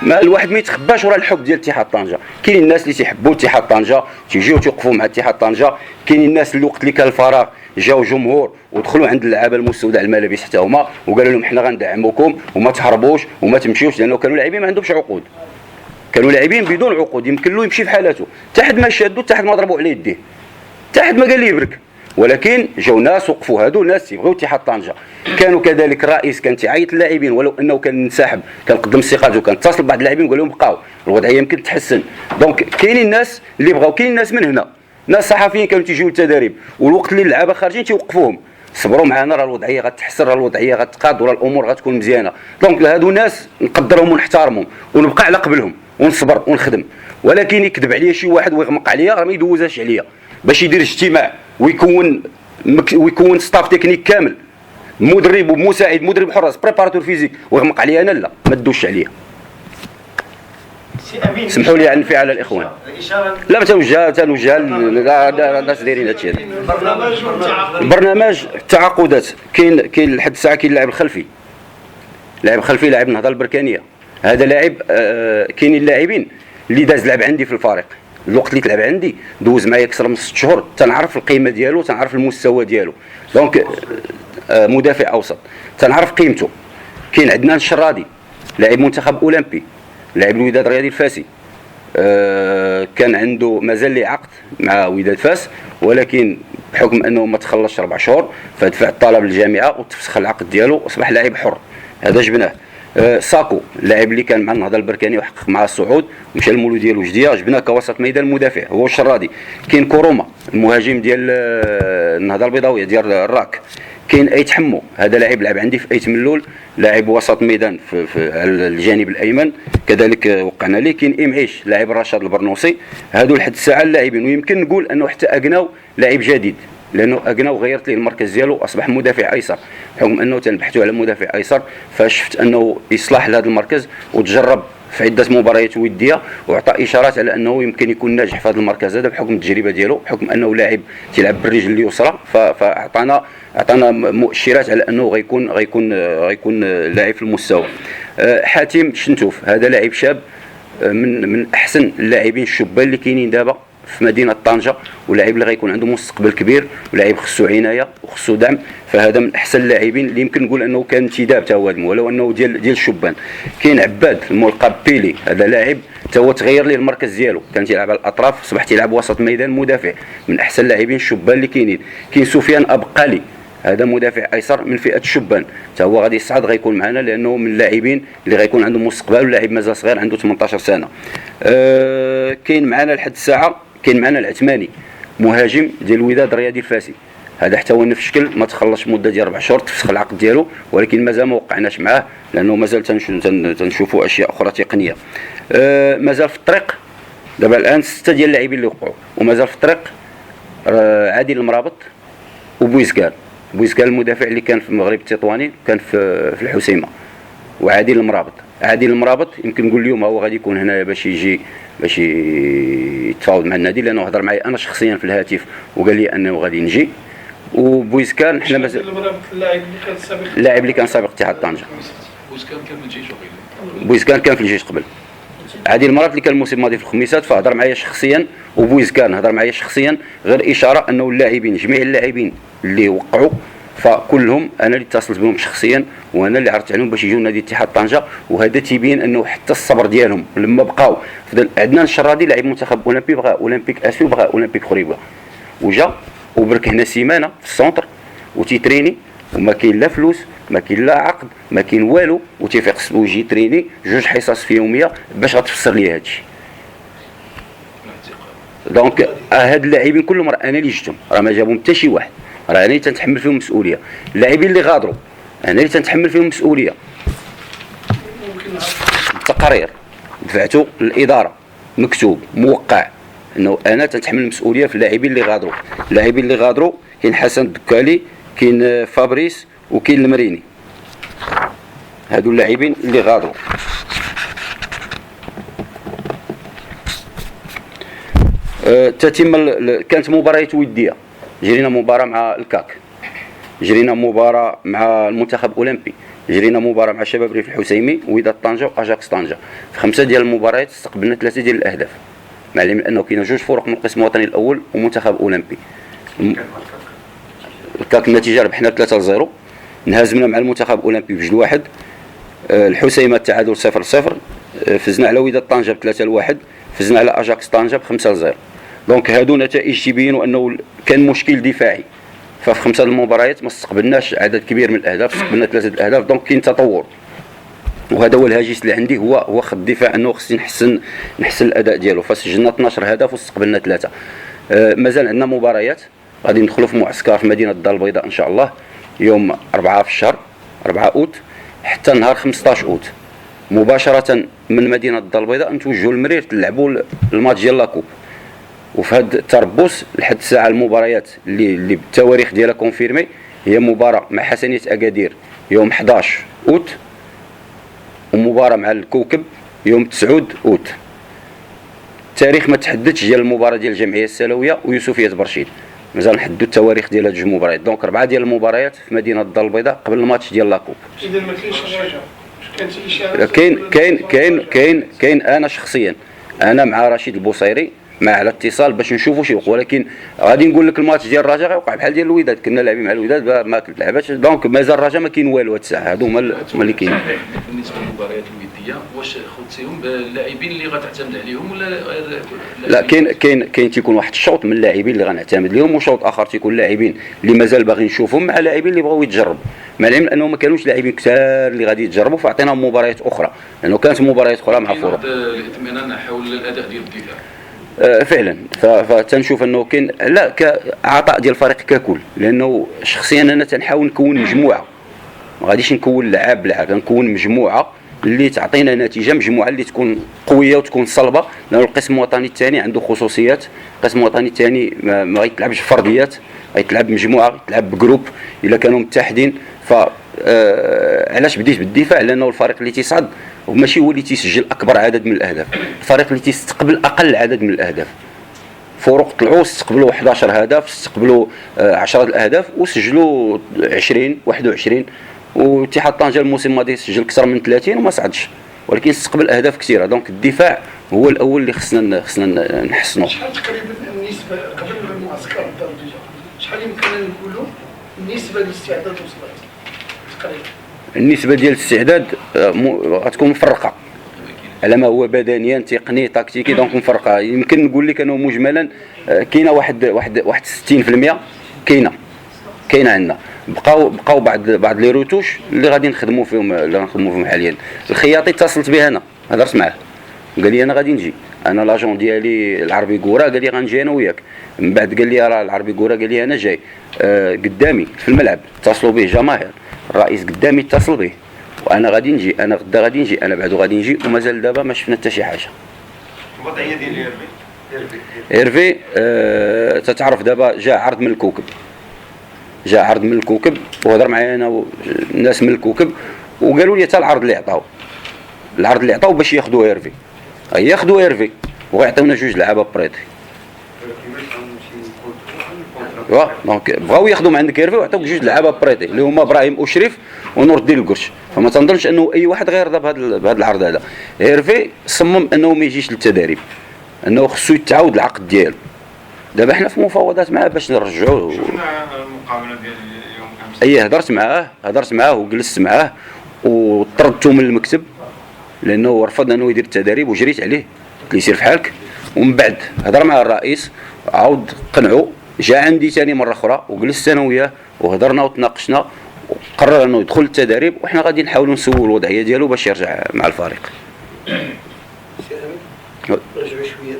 ما الواحد ما يتخباش وراء الحب ديال اتحاد طنجة. كاين الناس اللي تيحبوا اتحاد طنجة تيجيو توقفوا مع اتحاد طنجة، كاين الناس اللي وقت اللي كان الفراغ جاو جمهور ودخلوا عند اللعابه المستودع الملابس حتى هما وقالوا لهم حنا غندعموكم وما تهربوش وما تمشيوش، لانه كانوا لاعبين ما عندهمش عقود، كانوا لاعبين بدون عقود يمكن له يمشي في حالته، حتى حد ما شادوا، حتى حد ما ضربوا عليه يديه، حتى حد ما قال ليه يبرك. ولكن جاو ناس وقفوا، هادو ناس يبغيو اتحاد طنجة. كانوا كذلك الرئيس كان تيعيط للاعبين ولو انه كان منسحب، كان قدم استقالته وكان اتصل ببعض اللاعبين وقال لهم بقاو الوضعيه يمكن تتحسن. دونك كاينين الناس اللي بغاو، كاين الناس من هنا، ناس صحفيين كانوا تيجيو للتدريب والوقت اللي اللعابه خارجين تيوقفوهم، صبروا معنا راه الوضعيه غتحسن، راه الوضعيه غتقاد وراه الامور غتكون مزيانه. دونك هادو ناس نقدرهم ونحترمهم ونبقى على قبلهم ونصبر ونخدم. ولكن يكذب عليا شي واحد ويغمق عليا راه ما يدوزاش عليا باش يدير اجتماع ويكون ستاف تكنيك كامل، مدرب ومساعد مدرب حراس بريباراتور فيزيك ويغمق عليا انا، لا ما تدوش عليا. سمحوا لي على الانفعال على الاخوان. لا تنوجه الناس دايرين هادشي هذا. البرنامج التعاقدات كاين لحد الساعه كاين اللاعب الخلفي، لاعب النهضه البركانيه، هذا لاعب. كاينين اللاعبين اللي داز لعب عندي في الفريق الوقت اللي تلعب عندي دوز معايا اكثر من 6 شهور، تنعرف القيمه ديالو، تنعرف المستوى ديالو. دونك مدافع اوسط تنعرف قيمته. كاين عندنا الشرادي لاعب منتخب اولمبي، لاعب الوداد الرياضي الفاسي، كان عنده مازال ليه عقد مع وداد فاس، ولكن بحكم انه ما تخلصش 4 شهور فدفع الطلب للجامعه وتفسخ العقد ديالو واصبح لاعب حر. هذا جبناه. ساكو اللاعب اللي كان مع النهضه البركاني وحقق مع الصعود مشى للمولوديه الوجديه، جبناه كوسط ميدان مدافع هو الشرادي. كاين كوروما المهاجم ديال النهضه البيضاويه ديال الراك. كاين ايت حمو، هذا لاعب لعب عندي في ايت ملول، لاعب وسط ميدان في على الجانب الايمن كذلك وقعنا ليه. كاين امعيش لاعب الرشاد البرنوسي. هادو لحد الساعه اللاعبين، ويمكن نقول انه حتى اقناو لاعب جديد، لانه اقناو غيرت ليه المركز ديالو اصبح مدافع ايسر، بحكم انه تنبحثوا على مدافع ايسر فشفت انه يصلح لهذا المركز وتجرب في عده مباريات وديه واعطى اشارات على انه يمكن يكون ناجح في هذا المركز هذا بحكم التجربه ديالو، بحكم انه لاعب تيلعب بالرجل اليسرى، فاعطانا مؤشرات على انه غيكون لاعب في المستوى. حاتم شنتوف هذا لاعب شاب من احسن اللاعبين الشبان اللي كاينين دابا في مدينه طنجه، ولاعب اللي غيكون عنده مستقبل كبير، ولاعب خصو عنايه وخصو دعم، فهذا من احسن اللاعبين اللي يمكن نقول انه كان انتداب تا هو ولو انه ديال الشبان. كاين عباد الملقب بيلي، هذا لاعب تا هو تغير ليه المركز ديالو، كان تيلعب على الاطراف اصبح تيلعب وسط ميدان مدافع، من احسن اللاعبين الشبان اللي كاينين. كاين سفيان ابقالي، هذا مدافع ايسر من فئه الشبان، تا هو غادي يصعد غيكون معنا لانه من اللاعبين اللي غيكون عنده مستقبل، واللاعب مازال صغير عنده 18 سنه. كاين معنا لحد الساعه كاين معنا العثماني مهاجم ديال الوداد الرياضي الفاسي، هذا حتى هو نفس الشكل ما تخلصش مده ديال 4 شهور تفسخ العقد ديالو، ولكن مازال ما وقعناش معاه لانه مازال تنشوفوا اشياء اخرى تقنيه. مازال في الطريق دابا الان 6 ديال اللاعبين اللي وقعوا، ومازال في الطريق عادل المرابط وبويسكال. بويسكال المدافع اللي كان في المغرب التطواني كان في الحسيمه، وعادل المرابط. عادل المرابط يمكن نقول اليوم هو غادي يكون هنا باش يجي باش يتفاوض مع النادي، لانه هضر معي انا شخصيا في الهاتف وقال لي انه غادي نجي. وبويسكان حنا مازال اللاعب اللي كان سابق اتحاد طنجه. بويسكان كان في الجيش قبل. عادل المرابط اللي كان الموسم الماضي في الخميسات، فهضر معايا شخصيا، وبويسكان هضر معايا شخصيا، غير اشاره انه اللاعبين جميع اللاعبين اللي وقعوا فكلهم انا اللي اتصلت بهم شخصيا، وانا اللي عرضت عليهم باش يجوا نادي اتحاد طنجه. وهذا تيبين انه حتى الصبر ديالهم لما بقاو عندنا الشرادي لاعب منتخب اولمبي، بغى اولمبيك اسيو، بغى اولمبيك خريبه، وجا وبرك هنا سيمانه في السونتر وتيتريني، وما كاين لا فلوس ما كاين لا عقد ما كاين والو، وتيفيق ويجي تريني 2 حصص في يوميه باش غتفسر لي هادشي. دونك هاد اللاعبين كلهم راه انا اللي جبتهم، راه ما جابهم حتى شي واحد، راه انا اللي تنتحمل فيهم المسؤوليه. اللاعبين اللي غادروا انا اللي تنتحمل فيهم المسؤوليه. التقارير دفعته للاداره مكتوب موقع انه انا تنتحمل المسؤوليه في اللاعبين اللي غادروا. اللاعبين اللي غادروا كاين حسن الدكالي، كاين فابريس، وكاين المريني. هادو اللاعبين اللي غادروا. تتم كانت مباريات وديه، جرينا مباراه مع الكاك، جرينا مباراه مع المنتخب الاولمبي، جرينا مباراه مع شباب ريف الحسيمي ووداد طنجه واجاكس طنجه. في 5 ديال المباريات استقبلنا 3 ديال الاهداف، مع العلم انه كاين 2 فرق من القسم الوطني الاول ومنتخب اولمبي. الكاك النتيجه ربحنا 3-0، انهزمنا مع المنتخب الاولمبي ب2-1. الحسيمه التعادل 0-0، فزنا على وداد طنجه ب3-1، فزنا على اجاكس طنجه ب5-0. دونك هادو نتائج تبينوا انه كان مشكل دفاعي، ففي 5 المباريات ما استقبلناش عدد كبير من الاهداف، استقبلنا 3 الاهداف. دونك كاين تطور، وهذا هو الهاجس اللي عندي، هو خط الدفاع، انه خصني نحسن الاداء ديالو. فسجلنا 12 هدف واستقبلنا 3. مازال عندنا مباريات، غادي ندخلوا في معسكر في مدينه الدار البيضاء ان شاء الله يوم 4 في الشهر 4 اوت حتى نهار 15 اوت. مباشره من مدينه الدار البيضاء نتوجهوا للمرير نلعبوا الماتش ديال لاكوب. وفي هذا التربص لحد الساعه المباريات اللي بالتواريخ ديالها كونفيرمي، هي مباراه مع حسنيه اكادير يوم 11 اوت، ومباراه مع الكوكب يوم 9 اوت. التاريخ ما تحددش ديال المباراه ديال الجمعيه السلويه ويوسفيه برشيد، مازال نحددوا التواريخ ديال هاد 2 مباريات. دونك 4 ديال المباريات في مدينه الدار البيضاء قبل الماتش ديال لاكوب. اذا ما كاينش اشاره، كاين انا شخصيا انا مع رشيد البوصيري مع على اتصال باش نشوفوا شي وقت، ولكن غادي نقول لك الماتش ديال الرجاء غيوقع بحال ديال الوداد، كنا لاعبين مع الوداد ما لعباتش، دونك مازال الرجاء ما كاين والو هاد الساعه، هادو هما اللي كاينين. بالنسبه للمباريات الوديه واش خدتيهم باللاعبين اللي غتعتمد عليهم ولا غير؟ لا، كاين تيكون واحد الشوط من اللاعبين اللي غنعتمد لهم، وشوط اخر تيكون لاعبين اللي مازال باغي نشوفهم مع لاعبين اللي بغاو يتجربوا، مع العلم انهم ما كانوش لاعبين كثار اللي غادي يتجربوا، فعطيناهم مباريات اخرى، لانه كانت مباريات اخرى مع فروق. الاطمئنان حول الاداء ديال الدفاع فعلا، فتنشوف انه كاين لا كعطاء ديال الفريق ككل، لانه شخصيا انا تنحاول نكون مجموعه، ما غاديش نكون لعاب نكون مجموعه اللي تعطينا نتيجه، مجموعه اللي تكون قويه وتكون صلبه، لانه القسم الوطني الثاني عنده خصوصيات، القسم الوطني الثاني ما غيتلعبش فرديات، غيتلعب مجموعه، يتلعب بجروب الا كانوا متحدين. ف علاش بديت بالدفاع؟ لانه الفريق اللي تيصعد وماشي هو اللي تيسجل اكبر عدد من الاهداف، الفريق اللي تيستقبل اقل عدد من الاهداف. فروق طلعوا استقبلوا 11 هدف، استقبلوا 10 الاهداف وسجلوا 20 21، واتحاد طنجة الموسم الماضي سجل اكثر من 30 وما صعدش، ولكن استقبل اهداف كثيره. دونك الدفاع هو الاول اللي خصنا نحسنوا. شحال تقريبا النسبه قبل المعسكر الدرجه، شحال يمكن نقولوا النسبه للاستعداد وصلت تقريبا؟ النسبه ديال الاستعداد غتكون مفرقه على ما هو بدنيا تقني تكتيكي، دونك مفرقه. يمكن نقول لك انه مجملا كاينه واحد 60% كاينه عندنا، بقاو بعض لي روتوش اللي غادي نخدموا فيهم حاليا. الخياطي اتصلت به انا، هضرت معاه، قال لي انا غادي نجي، انا لاجون ديالي العربي كورا قال لي غنجي انا وياك. من بعد قال لي راه العربي كورا قال لي انا جاي، قدامي في الملعب اتصلوا به جماهير، الرئيس قدامي اتصل به، وانا غادي نجي، انا غدا غادي نجي، انا بعدو غادي نجي، ومازال دابا ما شفنا حتى شي حاجه. الوضعيه ديال ايرفي تتعرف دابا جا عرض من الكوكب وهضر معايا انا الناس من الكوكب وقالوا لي حتى العرض اللي عطاو باش ياخذوا ايرفي، ياخذوا ايرفي وغيعطيونا جوج لعابه بريطي. دونك بغاو ياخذوا من عندك ايرفي ويعطيوك جوج لعابه بريطي اللي هما ابراهيم وشريف ونور الدين القرش، فما تنظنش انه اي واحد غيرضى بهذا العرض هذا. ايرفي صمم انه ما يجيش للتدريب، انه خصو يتعاود العقد ديالو. دابا حنا في مفاوضات معاه باش نرجعوه. شفنا المقابله ديال اليوم امس. هضرت معاه وجلست معاه وطردته من المكتب لانه رفض انه يدير التدريب، وجريت عليه قلت له سير في حالك. ومن بعد هضر مع الرئيس عاود قنعوا، جاء عندي ثاني مره اخرى وجلست انا وياه وهضرنا وتناقشنا وقرر انه يدخل التدريب، وحنا غادي نحاولوا نسووا الوضعيه ديالو باش يرجع مع الفريق. نرجعوا شويه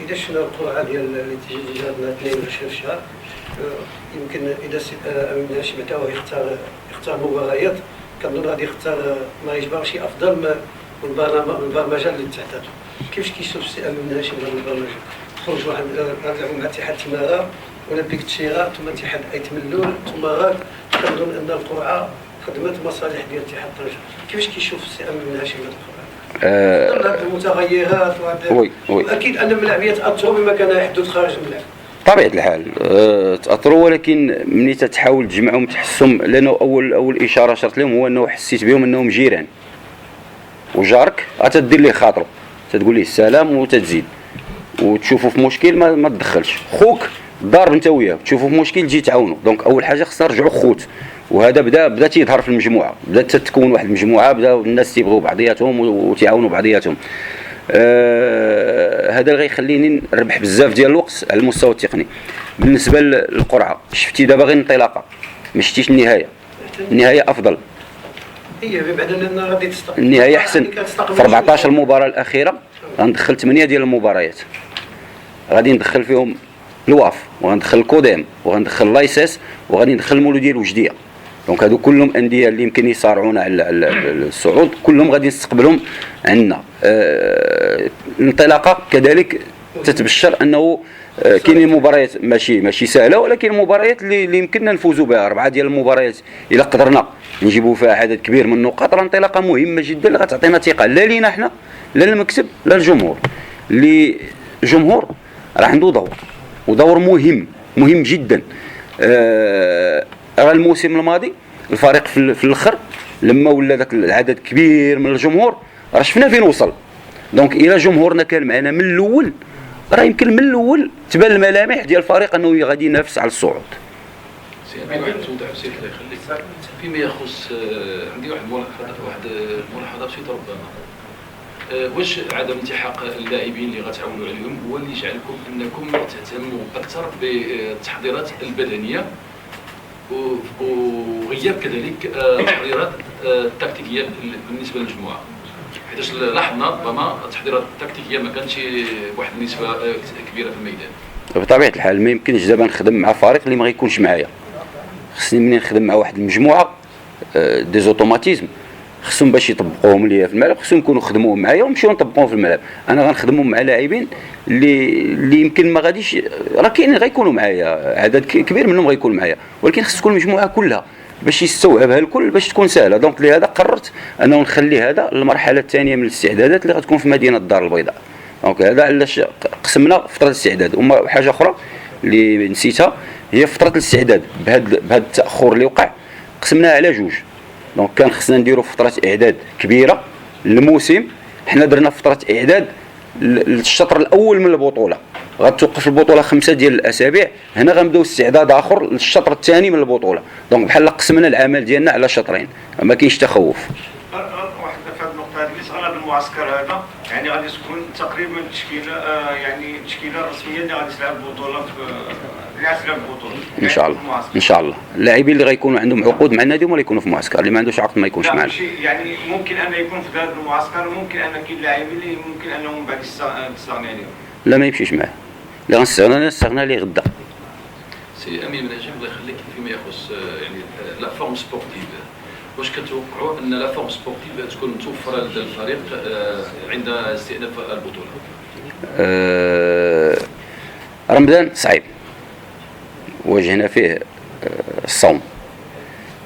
اذا شفنا القرعه ديال اللي تجي جاتنا 22 شهر، يمكن اذا امين هاشم تاعو يختار مباريات، كنظن غادي يختار ما يجبرش افضل من البرمجه اللي تحتاجو. كيفاش كيشوف السي امين هاشم هذا البرمجه؟ خرج واحد غنلعبوا مع اتحاد تماره اولمبيك تشيرا ثم اتحاد ايت ملول ثم غاد، كنظن ان القرعه خدمت مصالح ديال اتحاد طنجة. كيفاش كيشوف السي امين هاشم هذا القرعه؟ المتغيرات واكيد ان الملاعبيه تاثروا بما كان يحدث خارج الملعب. طبيعة الحال تاثروا، ولكن ملي تتحاول تجمعهم تحسهم، لانه اول اشاره شرت لهم هو انه حسيت بهم انهم جيران، وجارك غتدير ليه خاطره، تتقول ليه السلام وتتزيد، وتشوفوا في مشكل ما تدخلش. خوك ضارب انت وياه تشوفوا في مشكل تجي تعاونوا. دونك اول حاجه خصنا نرجعوا خوت، وهذا بدا تيظهر في المجموعه، بدات تتكون واحد المجموعه، بدا الناس تيبغوا بعضياتهم وتعاونوا بعضياتهم. هذا اللي غيخليني نربح بزاف ديال الوقت على المستوى التقني. بالنسبه للقرعه شفتي دابا غير انطلاقه، ما شفتيش النهايه افضل. هي بمعنى ان غادي تستقبل النهايه احسن. في 14 مباراه الاخيره غندخل 8 ديال المباريات، غادي ندخل فيهم الواف وغندخل الكودام وغندخل لايسيس وغادي ندخل المولوديه الوجديه. دونك هادو كلهم انديه اللي يمكن يصارعونا على الصعود، كلهم غادي نستقبلهم عندنا. الانطلاقه كذلك تتبشر انه كاينين مباريات ماشي سهله، ولكن مباريات اللي يمكننا نفوزوا بها. 4 ديال المباريات الا قدرنا نجيبوا فيها عدد كبير من النقاط، راه انطلاقه مهمه جدا اللي غتعطينا ثقه لا لينا حنا لا للمكسب لا للجمهور. اللي الجمهور راه عنده دور مهم جدا. راه الموسم الماضي الفريق في الاخر لما ولا ذاك العدد كبير من الجمهور راه شفنا فين وصل. دونك الى جمهورنا كان معنا من الاول راه يمكن من الاول تبان الملامح ديال الفريق انه غادي ينافس على الصعود. سي امين واحد توضيح بسيط الله يخليك فيما يخص عندي واحد الملاحظه بسيطه ربما واش عدم التحاق اللاعبين اللي غتعولوا عليهم هو اللي يجعلكم انكم تهتموا اكثر بالتحضيرات البدنيه وغياب كذلك التحضيرات التكتيكيه بالنسبه للمجموعه؟ حيت لاحظنا ربما التحضيرات التكتيكيه ما كانتش بواحد النسبه كبيره في الميدان. بطبيعه الحال ما يمكنش دابا نخدم مع فريق اللي ما غيكونش معايا. خصني منين نخدم مع واحد المجموعه دي زوتوماتيزم خصهم باش يطبقوهم ليا في الملعب، خصهم يكونوا خدموهم معايا ونمشيو نطبقوهم في الملعب. انا غنخدمهم مع لاعبين اللي يمكن ما غاديش، راه كاينين غيكونوا معايا عدد كبير منهم غيكون معايا، ولكن خص تكون المجموعه كلها باش يستوعبها الكل باش تكون سهله. دونك لهذا قررت انه نخلي هذا المرحله الثانيه من الاستعدادات اللي غتكون في مدينه الدار البيضاء. دونك هذا علاش قسمنا فتره الاستعداد. وحاجه اخرى اللي نسيتها هي فتره الاستعداد. بهذا التاخر اللي وقع قسمناها على جوج. دونك كان خصنا نديروا فتره اعداد كبيره للموسم، حنا درنا فتره اعداد للشطر الاول من البطوله. غتوقف البطوله 5 ديال الاسابيع، هنا غنبداو استعداد اخر للشطر الثاني من البطوله. دونك بحال قسمنا العمل ديالنا على شطرين، ما كاينش تخوف. واحد في هذه النقطه هذه بالنسبه للمعسكر هذا، يعني غادي تكون تقريبا تشكيله يعني التشكيله الرسميه اللي غادي تلعب البطوله اللي غتلعب البطوله ان شاء الله. ان شاء الله اللاعبين اللي غيكونوا عندهم عقود مع النادي هما اللي يكونوا في المعسكر، اللي ما عندوش عقد ما يكونش معنا. يعني ممكن ان يكون في هذا المعسكر، وممكن ان كاين لاعبين اللي ممكن انهم بعد تستغني عليهم. لا ما يمشيش معاه، اللي غنستغنى عليه غدا. سي امين مناجم الله يخليك فيما يخص يعني لا فورم سبورتيف، واش كتوقعوا ان لا فورم سبورتيف تكون متوفره لدى الفريق عند استئناف البطوله؟ رمضان صعيب، واجهنا فيه الصوم،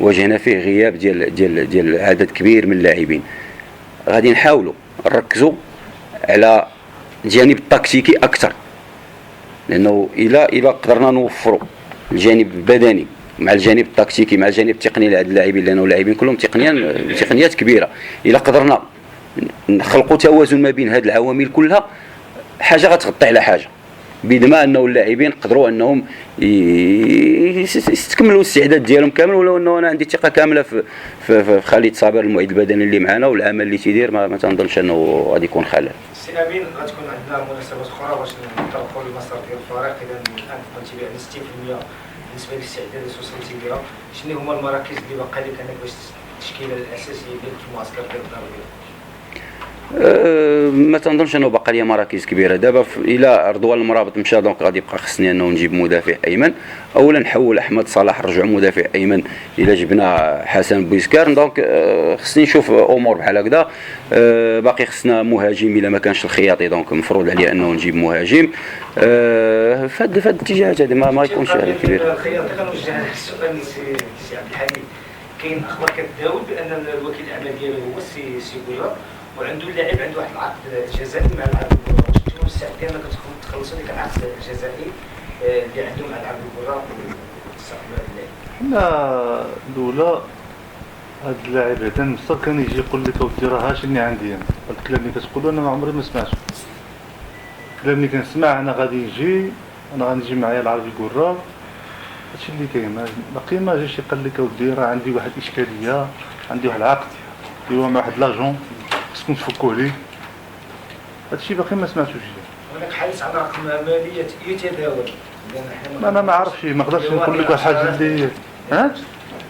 واجهنا فيه غياب ديال عدد كبير من اللاعبين. غادي نحاولوا نركزوا على الجانب التكتيكي اكثر، لانه الى قدرنا نوفروا الجانب البدني مع الجانب التكتيكي مع الجانب التقني لهاد اللاعبين، لانه اللاعبين كلهم تقنيات كبيره، الى قدرنا نخلقوا توازن ما بين هاد العوامل كلها، حاجه غتغطي على حاجه، بينما انه اللاعبين قدروا انهم يستكملوا الاستعداد ديالهم كامل. ولو انه انا عندي ثقه كامله في خالد صابر المعد البدني اللي معنا، والعمل اللي تيدير ما تنظنش انه غادي يكون خلل. سي امين غتكون عندنا مناسبات اخرى باش نطرقوا المسار ديال الفريق. اذا الان قلتي بان 60% بالنسبه للاستعدادات وصلتي ليها، شنو هما المراكز اللي باقا لك انك باش التشكيله الاساسيه ديالك في المعسكر ديال الدار البيضاء؟ ما تنظنش انه باقا ليا مراكز كبيره دابا. الى رضوان المرابط مشى، دونك غادي يبقى خصني انه نجيب مدافع ايمن، اولا نحول احمد صلاح نرجعوا مدافع ايمن. الى جبنا حسن بويسكار، دونك خصني نشوف امور بحال هكذا. باقي خصنا مهاجم الى ما كانش الخياطي، دونك مفروض عليا انه نجيب مهاجم. في هاد الاتجاهات هذه ما يكونش كبير. الخياطي كنوجه هذا السؤال لسي عبد الحميد. كاين اخبار كتداول بان الوكيل الاعمال ديالو هو السي بويا، وعنده اللاعب عنده واحد العقد جزائي مع العاب الكره. واش انتم مستعدين انكم تخلصوا ديك العقد الجزائي اللي عنده مع العاب الكره واستقبال اللاعب؟ حنا الاولى هاد اللاعب هذا المصاب كان يجي يقول لك اودي راه هاش اللي عندي انا. هاد الكلام اللي كتقولوا انا ما عمري ما سمعته. الكلام اللي كنسمع انا غادي نجي، انا غنجي معايا العربي الكره، هادشي اللي كاين. باقي ما جاش يقول لك اودي راه عندي واحد الاشكاليه، عندي واحد العقد اللي هو مع واحد لاجون خصكم تفكوا عليه. هادشي باقي ما سمعتوش. هناك حديث عن رقم ماليه يتداول. انا ما عرفتش، ما نقدرش نقول لك واحد الحاجه اللي ها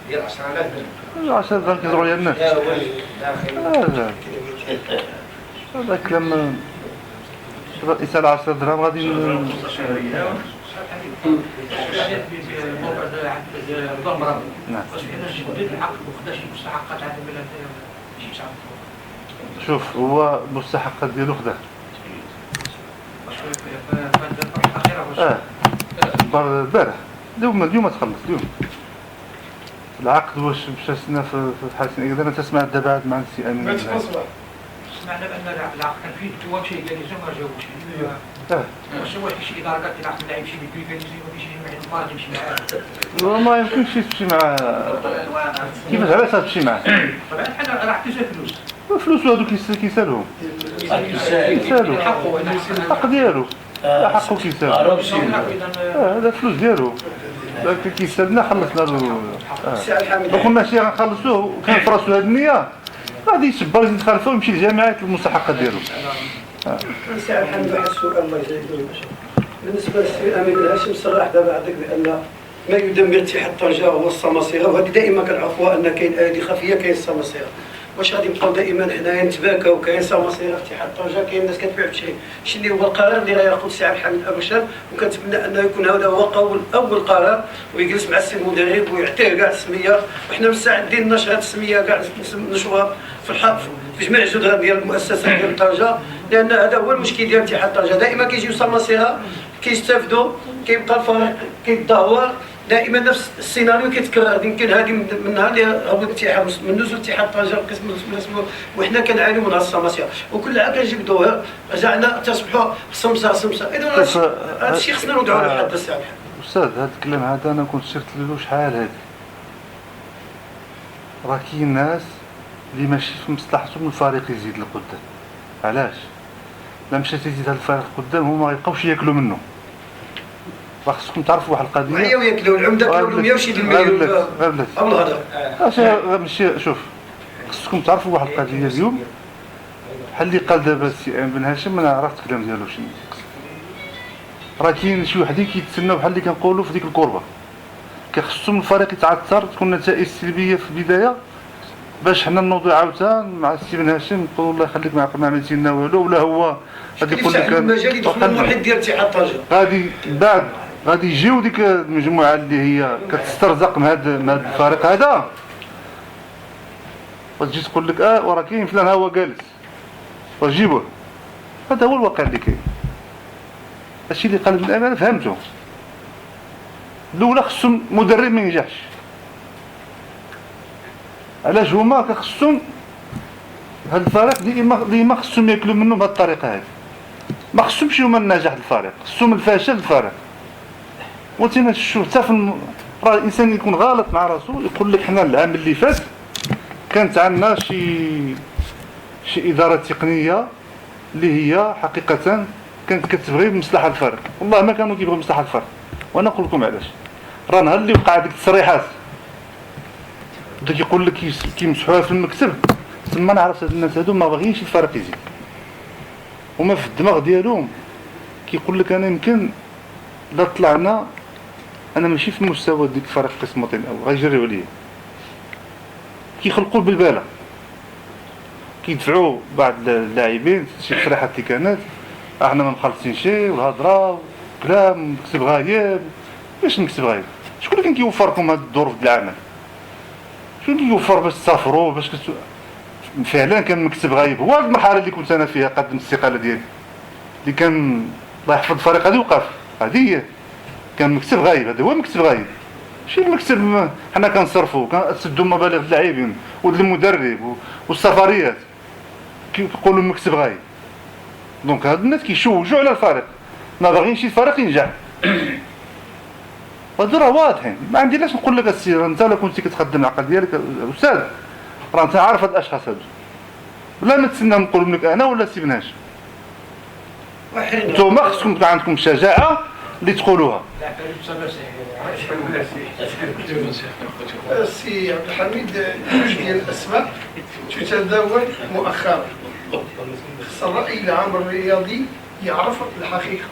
ديال 10000 درهم. 10 درهم كيضروا لي الناس. لا والو داخل هذا كلام. الانسان 10 درهم غادي شوف هو المستحقات ديالو خداه. البارح اليوم تخلص اليوم العقد. واش مشى سنه في حسن اذا انا تسمع دابا مع السي امين. ما سمعنا بان العقد كان فيه الدوام شي جاليزه ما جاوبوش. واش هو شي اداره قالت العقد اللاعب يمشي بالجاليزه ولا شي واحد الفارج يمشي معاه؟ ما يمكنش تمشي معاه. كيفاش علاش تمشي معاه؟ طبعا حنا راه احتاج فلوس. فلوسو هادو كيسالهم. كيسالو الحق ديالو. حقه كيسال. هذا فلوس ديالو. لكن كيسالنا خلصنا له. لو كنا ماشي غنخلصوه كان في راسو هاد النية غادي يسبر يزيد خلفه ويمشي للجامعة يطلب المستحقات ديالو. سي عبد الحميد واحد السؤال الله يجزيك بالنسبه للسي امين الهاشم صرح دابا عندك بان ما يدمر اتحاد طنجة هو السماسرة، وهذه دائما كنعرفوها ان كاين ايادي خفيه كاين السماسرة. واش غادي نبقاو دائما حنايا نتباكاو كاين سماسرة في اتحاد طنجة كاين الناس كتبيع في شي اللي هو القرار اللي غياخذ السي عبد الحميد ابو شام، وكنتمنى انه يكون هذا هو اول قرار ويجلس مع السي المدرب ويعطيه كاع السميه، وحنا مستعدين نشر هذه السميه كاع نشروها في جميع الجدران ديال المؤسسات ديال طنجة، لان هذا هو المشكل ديال اتحاد طنجة. دائما كيجيو سماسرة كيستافدوا كيبقى الفريق كيتدهور، دائما نفس السيناريو كيتكرر. يمكن هذه من نهار اللي هبط الاتحاد من نزول اتحاد طنجة القسم الرسمي وحنا كنعانيو من هذه السماسرة، وكل عام كنجيب ظهر رجعنا تصبحوا سمسة. اذا هذا الشيء خصنا ندعوا له لحد الساعه. استاذ هذا الكلام هذا انا كنت شرت له شحال هذه، راه كاين ناس اللي ماشي في مصلحتهم الفريق يزيد لقدام. علاش؟ لا مشى تزيد هذا الفريق قدام هما ما يبقاوش ياكلوا منه. راه خصكم تعرفوا واحد القضيه. وحياو ياكلوا العمده كياكلوا 120 المليون قبل الغداء. ماشي شوف خصكم تعرفوا واحد القضيه اليوم بحال اللي قال دابا السي امين بن هاشم. انا عرفت الكلام ديالو شنو راه كاين شي وحدين كيتسناو بحال اللي كنقولوا في ديك الكوربه، كيخصهم الفريق يتعثر تكون نتائج سلبيه في البدايه باش حنا نوضوا عاوتاني مع السي بن هاشم نقولوا الله يخليك ما عملتي لنا والو، ولا هو غادي يقول لك المجال يدخل المحيط ديال اتحاد طنجة. غادي بعد غادي يجيو ديك المجموعه اللي هي كتسترزق من هذا الفريق هذا وتجي تقول لك وراه كاين فلان ها هو جالس وجيبوه. هذا هو الواقع اللي كاين. هادشي اللي قال بالامانه فهمته. الاولى خصهم مدرب ما ينجحش. علاش هما كخصهم هاد الفريق ديما خصهم ياكلوا منه بهاد الطريقه هذه. ما خصهمش هما النجاح الفريق، خصهم الفشل الفريق. وانت شوف حتى راه الانسان يكون غلط مع راسو يقول لك حنا العام اللي فات كانت عندنا شي اداره تقنيه اللي هي حقيقه كانت كتبغي مصلحه الفريق، والله ما كانوا كيبغيو مصلحه الفريق. وانا نقول لكم علاش. راه نهار اللي وقع ديك التصريحات بدا كيقول لك كيمسحوها في المكتب، تما انا عرفت هاد الناس هادو ما باغيينش الفريق يزيد. هما في الدماغ ديالهم كيقول لك انا يمكن لا طلعنا انا ماشي في مستوى ديك الفريق قسم وطني الاول غيجريو عليا. كيخلقوا بالباله، كيدفعوا بعض اللاعبين شي تصريحات اللي كانت احنا ما مخلصين شي والهضره كلام مكتب غايب. باش المكتب غايب؟ شكون اللي كان كيوفركم هاد الظروف ديال العمل؟ شكون اللي كيوفر باش تسافروا باش فعلا كان المكتب غايب؟ هو هاد المرحله اللي كنت انا فيها قدمت الاستقاله ديالي اللي كان الله يحفظ الفريق هذا وقف. هذه هي كان المكتب غايب. هذا هو المكتب غايب. ماشي المكتب حنا كنصرفوا كنسدوا مبالغ اللاعبين والمدرب والسفريات كيقولوا المكتب غايب. دونك هاد الناس كيشوجوا على الفريق، ما باغيينش الفريق ينجح. هادو راه واضحين. ما عندي لاش نقول لك السي انت لا كنتي كتخدم العقل ديالك استاذ راه انت عارف هاد الاشخاص هادو ولا ما تسنى نقول لك انا ولا سي بن هاشم. نتوما خصكم تكون عندكم الشجاعه اللي تقولوها. السي عبد الحميد جوج ديال الاسماء تتداول مؤخرا. خص الراي العام الرياضي يعرف الحقيقه.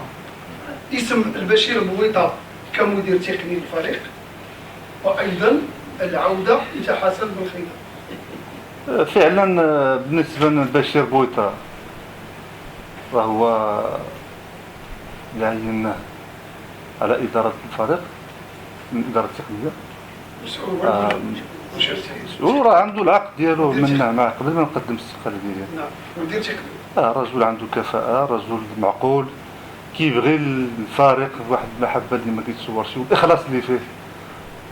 اسم البشير بويطه كمدير تقني للفريق، وايضا العوده لتحسن بالخير. فعلا بالنسبه للبشير بويطه وهو يعين على اداره الفريق من الاداره التقنيه. مسؤول راه عنده العقد ديالو منا معاه قبل ما نقدم الاستقاله ديالي. نعم مدير تقني. رجل عنده كفاءه، رجل معقول كيبغي الفريق بواحد المحبه اللي ما كيتصورش والاخلاص اللي فيه.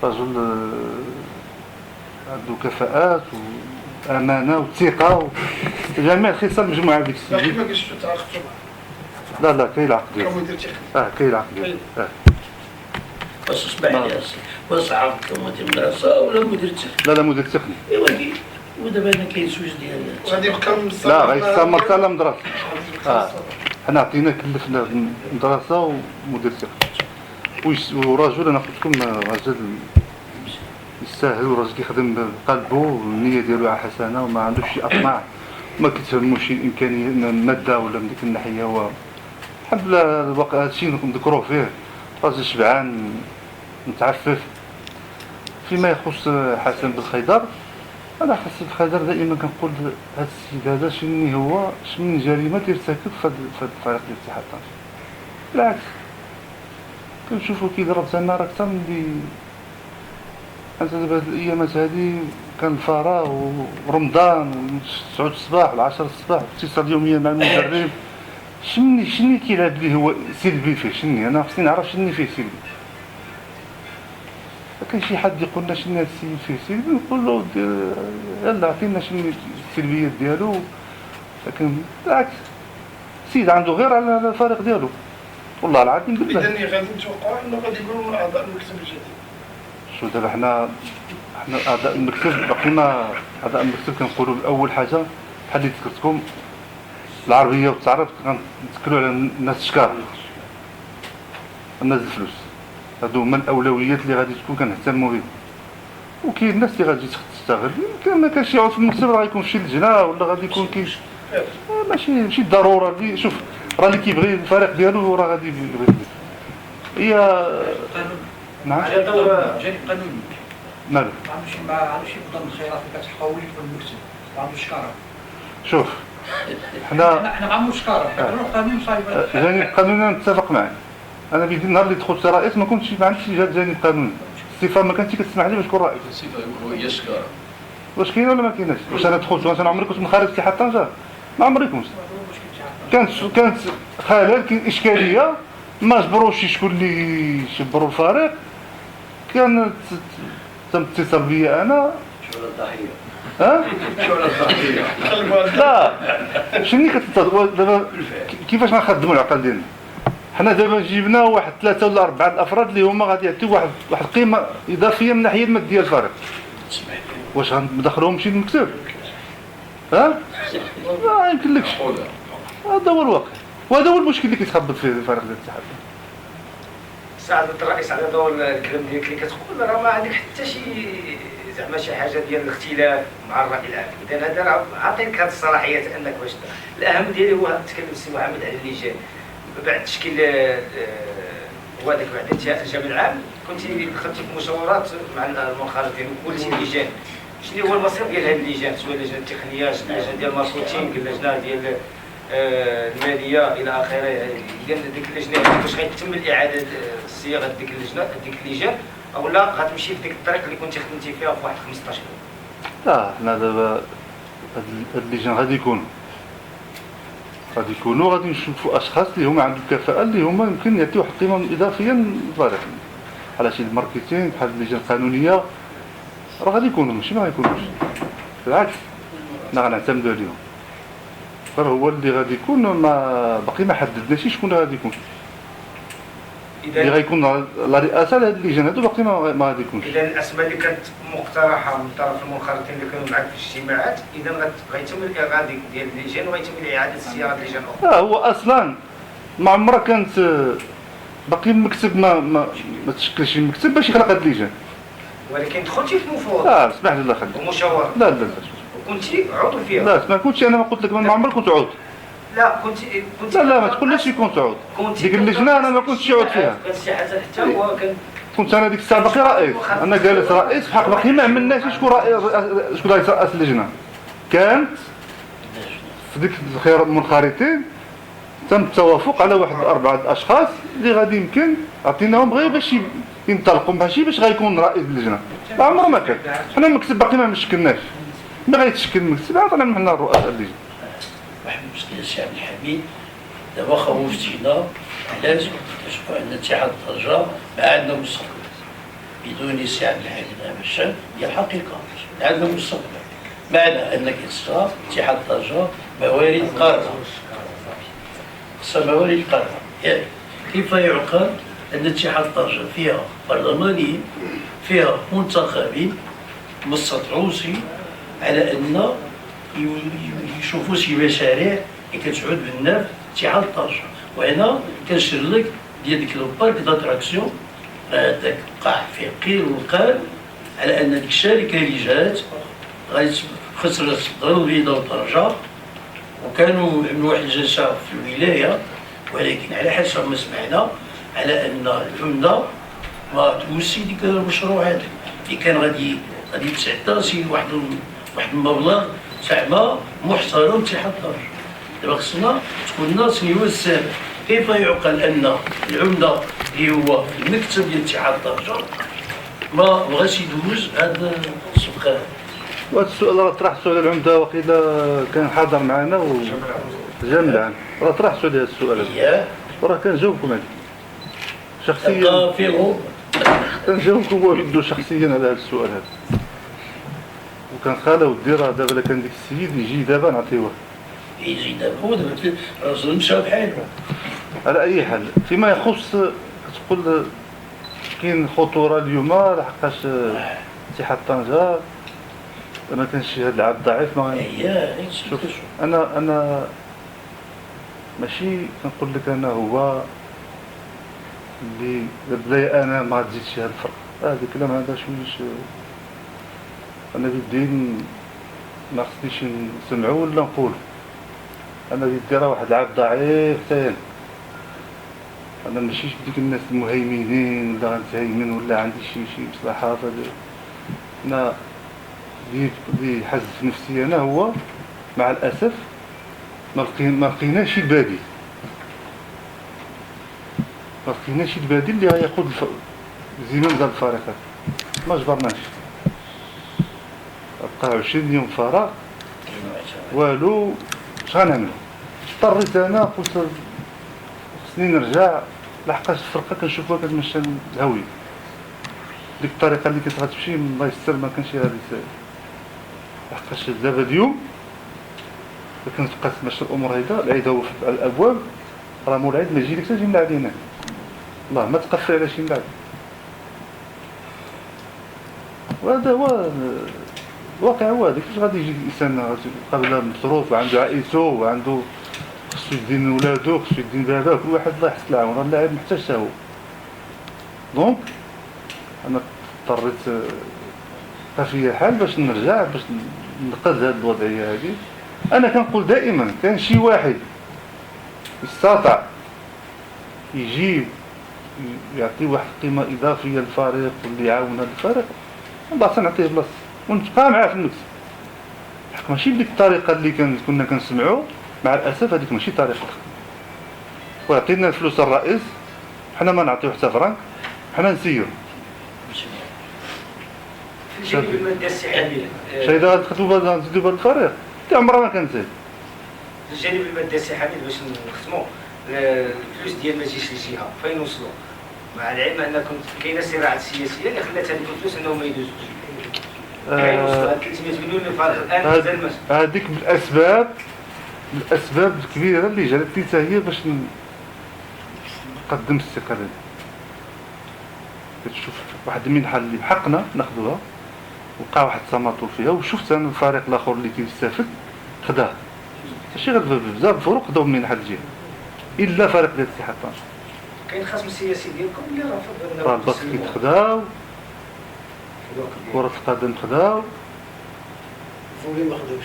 رجل عنده كفاءات وامانه وثقه وجميع خصال المجموعه ديك السيد. لكن ما كاينش تعاقدتوا معاه. لا كاين العقد ديالو. كمدير تقني. كاين العقد ديالو. بس اسمح لي واش عرفت مدير مدرسه ولا مدير تقني؟ لا مدير تقني. ايوا كاين ودابا انا كاين زوج ديال وغادي يبقى لا غيستمر حتى لا مدرسه. حنا عطينا كلفنا مدرسة ومدير ثقة ورجل أنا قلت لكم راجل يستاهل وراجل كيخدم بقلبه والنية ديالو حسنة وما عندوش شي أطماع ما كتهموش شي إمكانية المادة ولا من ديك الناحية. هو الحمد لله الواقع هادشي نذكرو فيه راجل شبعان متعفف. فيما يخص حسن بالخيدر أنا حسن بالخيدر دائما كنقول هاد السيد هذا شني هو شمن جريمة ترتكب في هاد الفريق ديال اتحاد طنجة. بالعكس كنشوفو كيضرب تمارة أكثر من دي. أنت دابا هاد الأيامات هادي كان الفراغ ورمضان و9 الصباح و10 الصباح اتصال يوميا مع المدرب. شني كيلعب ليه هو سلبي فيه؟ شني أنا خصني نعرف شني فيه سلبي. كاين شي حد يقول لنا شنو هاد السيد فيه سلبي نقول له يلا عطينا شنو السلبيات ديالو. لكن بالعكس السيد عنده غير على الفريق ديالو والله العظيم بالله. اذا غادي نتوقعوا انه غادي يقولوا من اعضاء المكتب الجديد. شو دابا حنا اعضاء المكتب بقينا اعضاء المكتب كنقولوا اول حاجه بحال اللي ذكرتكم العربيه والتعريف كنتكلوا على الناس الشكار الناس الفلوس. هادو هما الاولويات اللي غادي تكون كنهتموا بهم. وكاين الناس اللي غادي تستغل يمكن ما كانش يعود في المكتب راه يكون في شي لجنه ولا غادي يكون ماشي ضروره اللي شوف راه اللي كيبغي الفريق ديالو راه غادي يبغي. هي نعم على دور جانب قانوني مالو ما عندوش يقدم الخيرات اللي كتحققوا لي في المكتب ما عندوش شكاره. شوف حنا ما عندوش شكاره كنقولوا القانون صايب. جانب قانوني نتفق معك. انا بيدي النهار اللي دخلت رئيس ما كنتش ما عنديش جانب قانوني. الصفه ما كانتش كتسمح لي باش نكون رئيس. الصفه هي الشكاره. واش كاين ولا ما كايناش؟ واش انا دخلت واش انا عمري كنت من خارج اتحاد طنجة؟ ما عمري كنت. كانت خلل كاين اشكاليه ما جبروش شكون اللي شبروا الفريق. كان تم اتصال بيا انا شغل الضحيه. ها؟ شغل الضحيه. لا شنو كتتصل دابا كيفاش غنخدموا العقل ديالنا؟ حنا دابا جبنا واحد 3 ولا 4 الافراد اللي هما غادي يعطيو واحد القيمه اضافيه من الناحيه الماديه للفريق. واش غندخلوهم شي المكتب؟ ها؟ ما يمكنلكش. هذا هو الواقع وهذا هو المشكل اللي كيتخبط فيه الفريق ديال الاتحاد. سعادة الرئيس على دور الكلام ديالك اللي كتقول راه ما عندك حتى شي زعما شي حاجه ديال الاختلاف مع الراي العام. اذا هذا راه عطينك هذه الصلاحيات انك باش الاهم ديالي هو تكلم السي محمد على اللجان بعد تشكيل هو هذاك بعد انتهاء الجامع العام كنتي دخلتي في مشاورات مع المنخرطين وكلتي اللجان. شنو هو المصير ديال هذه اللجان سواء اللجنه التقنيه اللجنه ديال الماركتينغ اللجنه ديال الماليه الى اخره ديال ديك اللجنه واش غيتم الاعاده صياغه ديك اللجنه ديك اللجان او لا غتمشي في ديك الطريق اللي كنتي خدمتي فيها في واحد 15 يوم؟ لا حنا دابا هاد اللجان غادي يكونوا غادي نشوفوا اشخاص اللي هما عندهم كفاءه اللي هما يمكن يعطيو واحد القيمه اضافيه للفريق بحال شي الماركتينغ بحال اللجان القانونيه راه غادي يكونوا ماشي ما غيكونوش. بالعكس حنا غنعتمدوا عليهم. هو اللي غادي يكون ما باقي ما حددناش شكون غادي يكون. اللي غيكون لا رئاسه لهاد اللجان هادو باقي ما غادي يكونش. اذا الاسماء اللي كانت مقترحه من طرف المنخرطين اللي كانوا معك في الاجتماعات اذا غيتم الاغاده ديال اللجان وغيتم اعاده صياغه اللجان اخرى. هو اصلا ما عمرها كانت باقي المكتب ما تشكلش المكتب باش يخلق هاد اللجان. ولكن دخلتي في المفاوضات. لا اسمح لي الله يخليك. ومشاوره. لا وكنتي عضو فيها. لا ما كنتش انا ما قلت لك ما عمري كنت عضو. لا كنت لا ما تقوليش كنت عضو. ديك اللجنه انا ما كنتش عضو فيها. حتى هو كنت انا ديك الساعه باقي رئيس. انا جالس رئيس بحق باقي ما عملناش شكون رئيس رئاسه اللجنه. كانت في ديك الخيار المنخرطين تم التوافق على واحد 4 اشخاص اللي غادي يمكن عطيناهم غير باش ينطلقوا ماشي باش غيكون رئيس اللجنه. ما عمره ما كان. حنا المكتب باقي ما مشكلناش. ما غيتشكل المكتب عطينا حنا الرؤساء اللجنه. واحد المشكل السي عبد الحميد دابا خوفتينا علاش كتشوفوا ان اتحاد طنجة ما عندنا مستقبل بدون السي عبد الحميد هشام هي الحقيقه ما عندنا مستقبل. معنى انك تستغرب اتحاد طنجة موارد قاره خصها موارد قاره. يعني كيف يعقل ان اتحاد طنجة فيها برلمانيين فيها منتخبين مستطعوسين على ان يشوفوا شي مشاريع اللي كتعود بالنفع اتحاد طنجة. وهنا كنشر لك ديال ديك البارك داتراكسيون هذاك وقع فيه قيل وقال على ان ديك الشركه اللي جات خسرت الدار البيضاء وطنجة، وكانوا عملوا واحد الجلسه في الولايه، ولكن على حسب ما سمعنا على ان العمده ما توسي ديك المشروع هذا اللي كان غادي تعطى واحد المبلغ زعما محترم اتحاد طنجة. دابا خصنا تكون الناس اللي هو السبب. كيف يعقل ان العمده اللي هو في المكتب ديال اتحاد طنجة ما بغاش يدوز هذا الصفقه؟ وهذا السؤال راه طرح سؤال العمده وقيلا كان حاضر معنا وجامل العام، راه طرح سؤال هذا السؤال هذا وراه كنجاوبكم عليه شخصيا، كنجاوبكم وردوا شخصيا على هذا السؤال هذا. وكان خاله ودي راه دابا كان ديك السيد يجي دابا نعطيوه يجي دابا هو دابا الرجل مشى بحاله. على اي حال فيما يخص كتقول كاين خطوره اليوم لحقاش اتحاد طنجة ما كانش هذا العبد ضعيف. ما شوف انا ماشي كنقول لك انا هو اللي بلاي انا ما تزيدش هذا الفرق، هذا الكلام هذا شويش انا بدي ما خصنيش نسمعو ولا نقول. انا بدي راه واحد العبد ضعيف حتى انا ماشيش بديك الناس المهيمنين ولا غنتهيمن ولا عندي شي مصلحه. انا اللي حز في نفسي انا هو مع الاسف ما لقيناش البديل، ما لقيناش البديل اللي غياخذ زمام ديال الفريق هذا. ما جبرناش، بقى 20 يوم فراغ والو. اش غنعملو؟ اضطريت انا قلت خصني نرجع لحقاش الفرقه كنشوفوها كتمشى الهويه ديك الطريقه اللي كانت غتمشي. الله يستر ما كانش غادي لحقاش دابا اليوم كانت بقات تمشى الامور هيدا. العيد هو على الابواب، راه مول العيد ما يجي لك حتى شي ملاعب هنا، الله ما تقفل على شي ملاعب. وهذا هو الواقع. هو هذا كيفاش غادي يجي الانسان قبل مصروف وعنده عائلته وعنده خصو يدين ولادو خصو يدين باباه، كل واحد الله يحسن العون، راه اللاعب محتاج حتى هو. دونك انا اضطريت بقى فيا حال باش نرجع باش ننقذ هذه الوضعيه هذه. انا كنقول دائما كان شي واحد استطاع يجيب يعطي واحد القيمه اضافيه للفريق واللي يعاون هذا الفريق، الله تنعطيه بلاصه ونتبقى معاه في المكتب. حق ماشي بديك الطريقه اللي كنا كنسمعوا. مع الاسف هذيك ماشي طريقه. وعطينا الفلوس الرئيس حنا ما نعطيو حتى فرانك، حنا نسيو. في الجانب المادي السحابي شي اذا غتخدموا نزيدو بهذا الفريق حتى عمرها ما كانت زايد. في الجانب المادي السحابي باش نختموا الفلوس ديال مجلس الجهه فين وصلوا؟ مع العلم ان كاينه صراعات سياسيه اللي خلات هذيك الفلوس انهم ما يدوزوش. فين وصلوا 300 مليون اللي فارغ الان مازال هذيك من الاسباب الكبيره اللي جعلتني حتى هي باش نقدم الاستقالة. كتشوف واحد المنحه اللي بحقنا ناخذوها وقع واحد التماطل فيها، وشفت انا الفريق الاخر اللي كيستافد خداه. ماشي غير بزاف الفروق خداو المنحه الجهه الا فريق ديال اتحاد طنجة. كاين خصم سياسي ديالكم اللي رافض راه الباسكيت خداو، كرة القدم خداو، الفولي ما خداوش.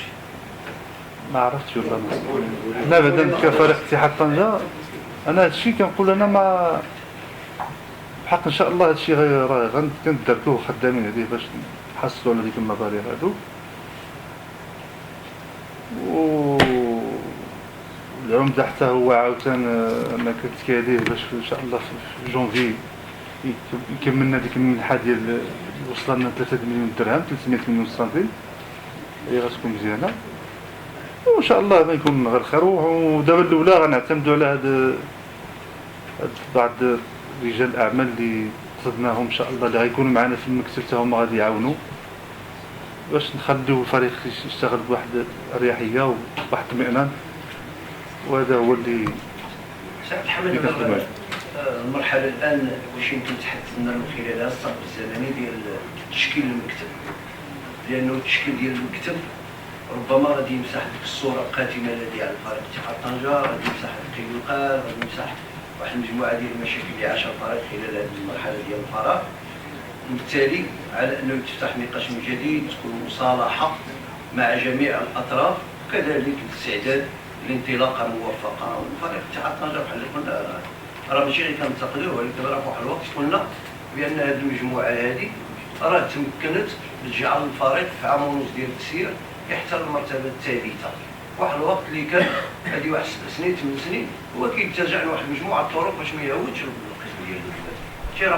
ما عرفتش والله. حنا بعدا كفريق اتحاد طنجة انا هادشي كنقول انا ما بحق ان شاء الله هادشي راه كندركوه خدامين عليه باش نحصلوا على ديك المبالغ هادو. والعمده حتى هو عاوتاني انا كنتكاليه باش ان شاء الله في جونفي يكملنا ديك المنحه ديال وصلنا 3 مليون درهم 300 مليون سنتيم هي غتكون مزيانه وان شاء الله ما يكون غير خير. ودابا الاولى غنعتمدوا على هاد بعض رجال الاعمال اللي قصدناهم ان شاء الله اللي غيكونوا معنا في المكتب حتى هما غادي يعاونوا باش نخليو الفريق يشتغل بواحد الاريحيه وواحد الاطمئنان. وهذا هو اللي كنخدموا. المرحله الان واش يمكن تحدثنا من خلالها الصرف الزمني ديال تشكيل المكتب، لانه التشكيل ديال المكتب ربما غادي يمسح ديك الصوره القاتمه ديال الفريق اتحاد طنجه، غادي يمسح القيلقال، غادي يمسح واحد المجموعه ديال المشاكل اللي عاشها الفريق خلال هذه المرحله ديال الفراغ. وبالتالي على انه يتفتح نقاش من جديد، تكون مصالحه مع جميع الاطراف، وكذلك الاستعداد لانطلاقه موفقه. والفريق اتحاد طنجه بحال اللي قلنا راه ماشي غير كنتقدوه، ولكن راه في واحد الوقت قلنا بان هذه المجموعه هذه راه تمكنت بتجعل الفريق في عام ونص ديال التسيير يحتل المرتبه الثالثه. واحد الوقت اللي كان هذه واحد 6 سنين 8 سنين هو كيتجه لواحد المجموعه الطرق باش ما يعاودش القسم ديال البلاد. شي راه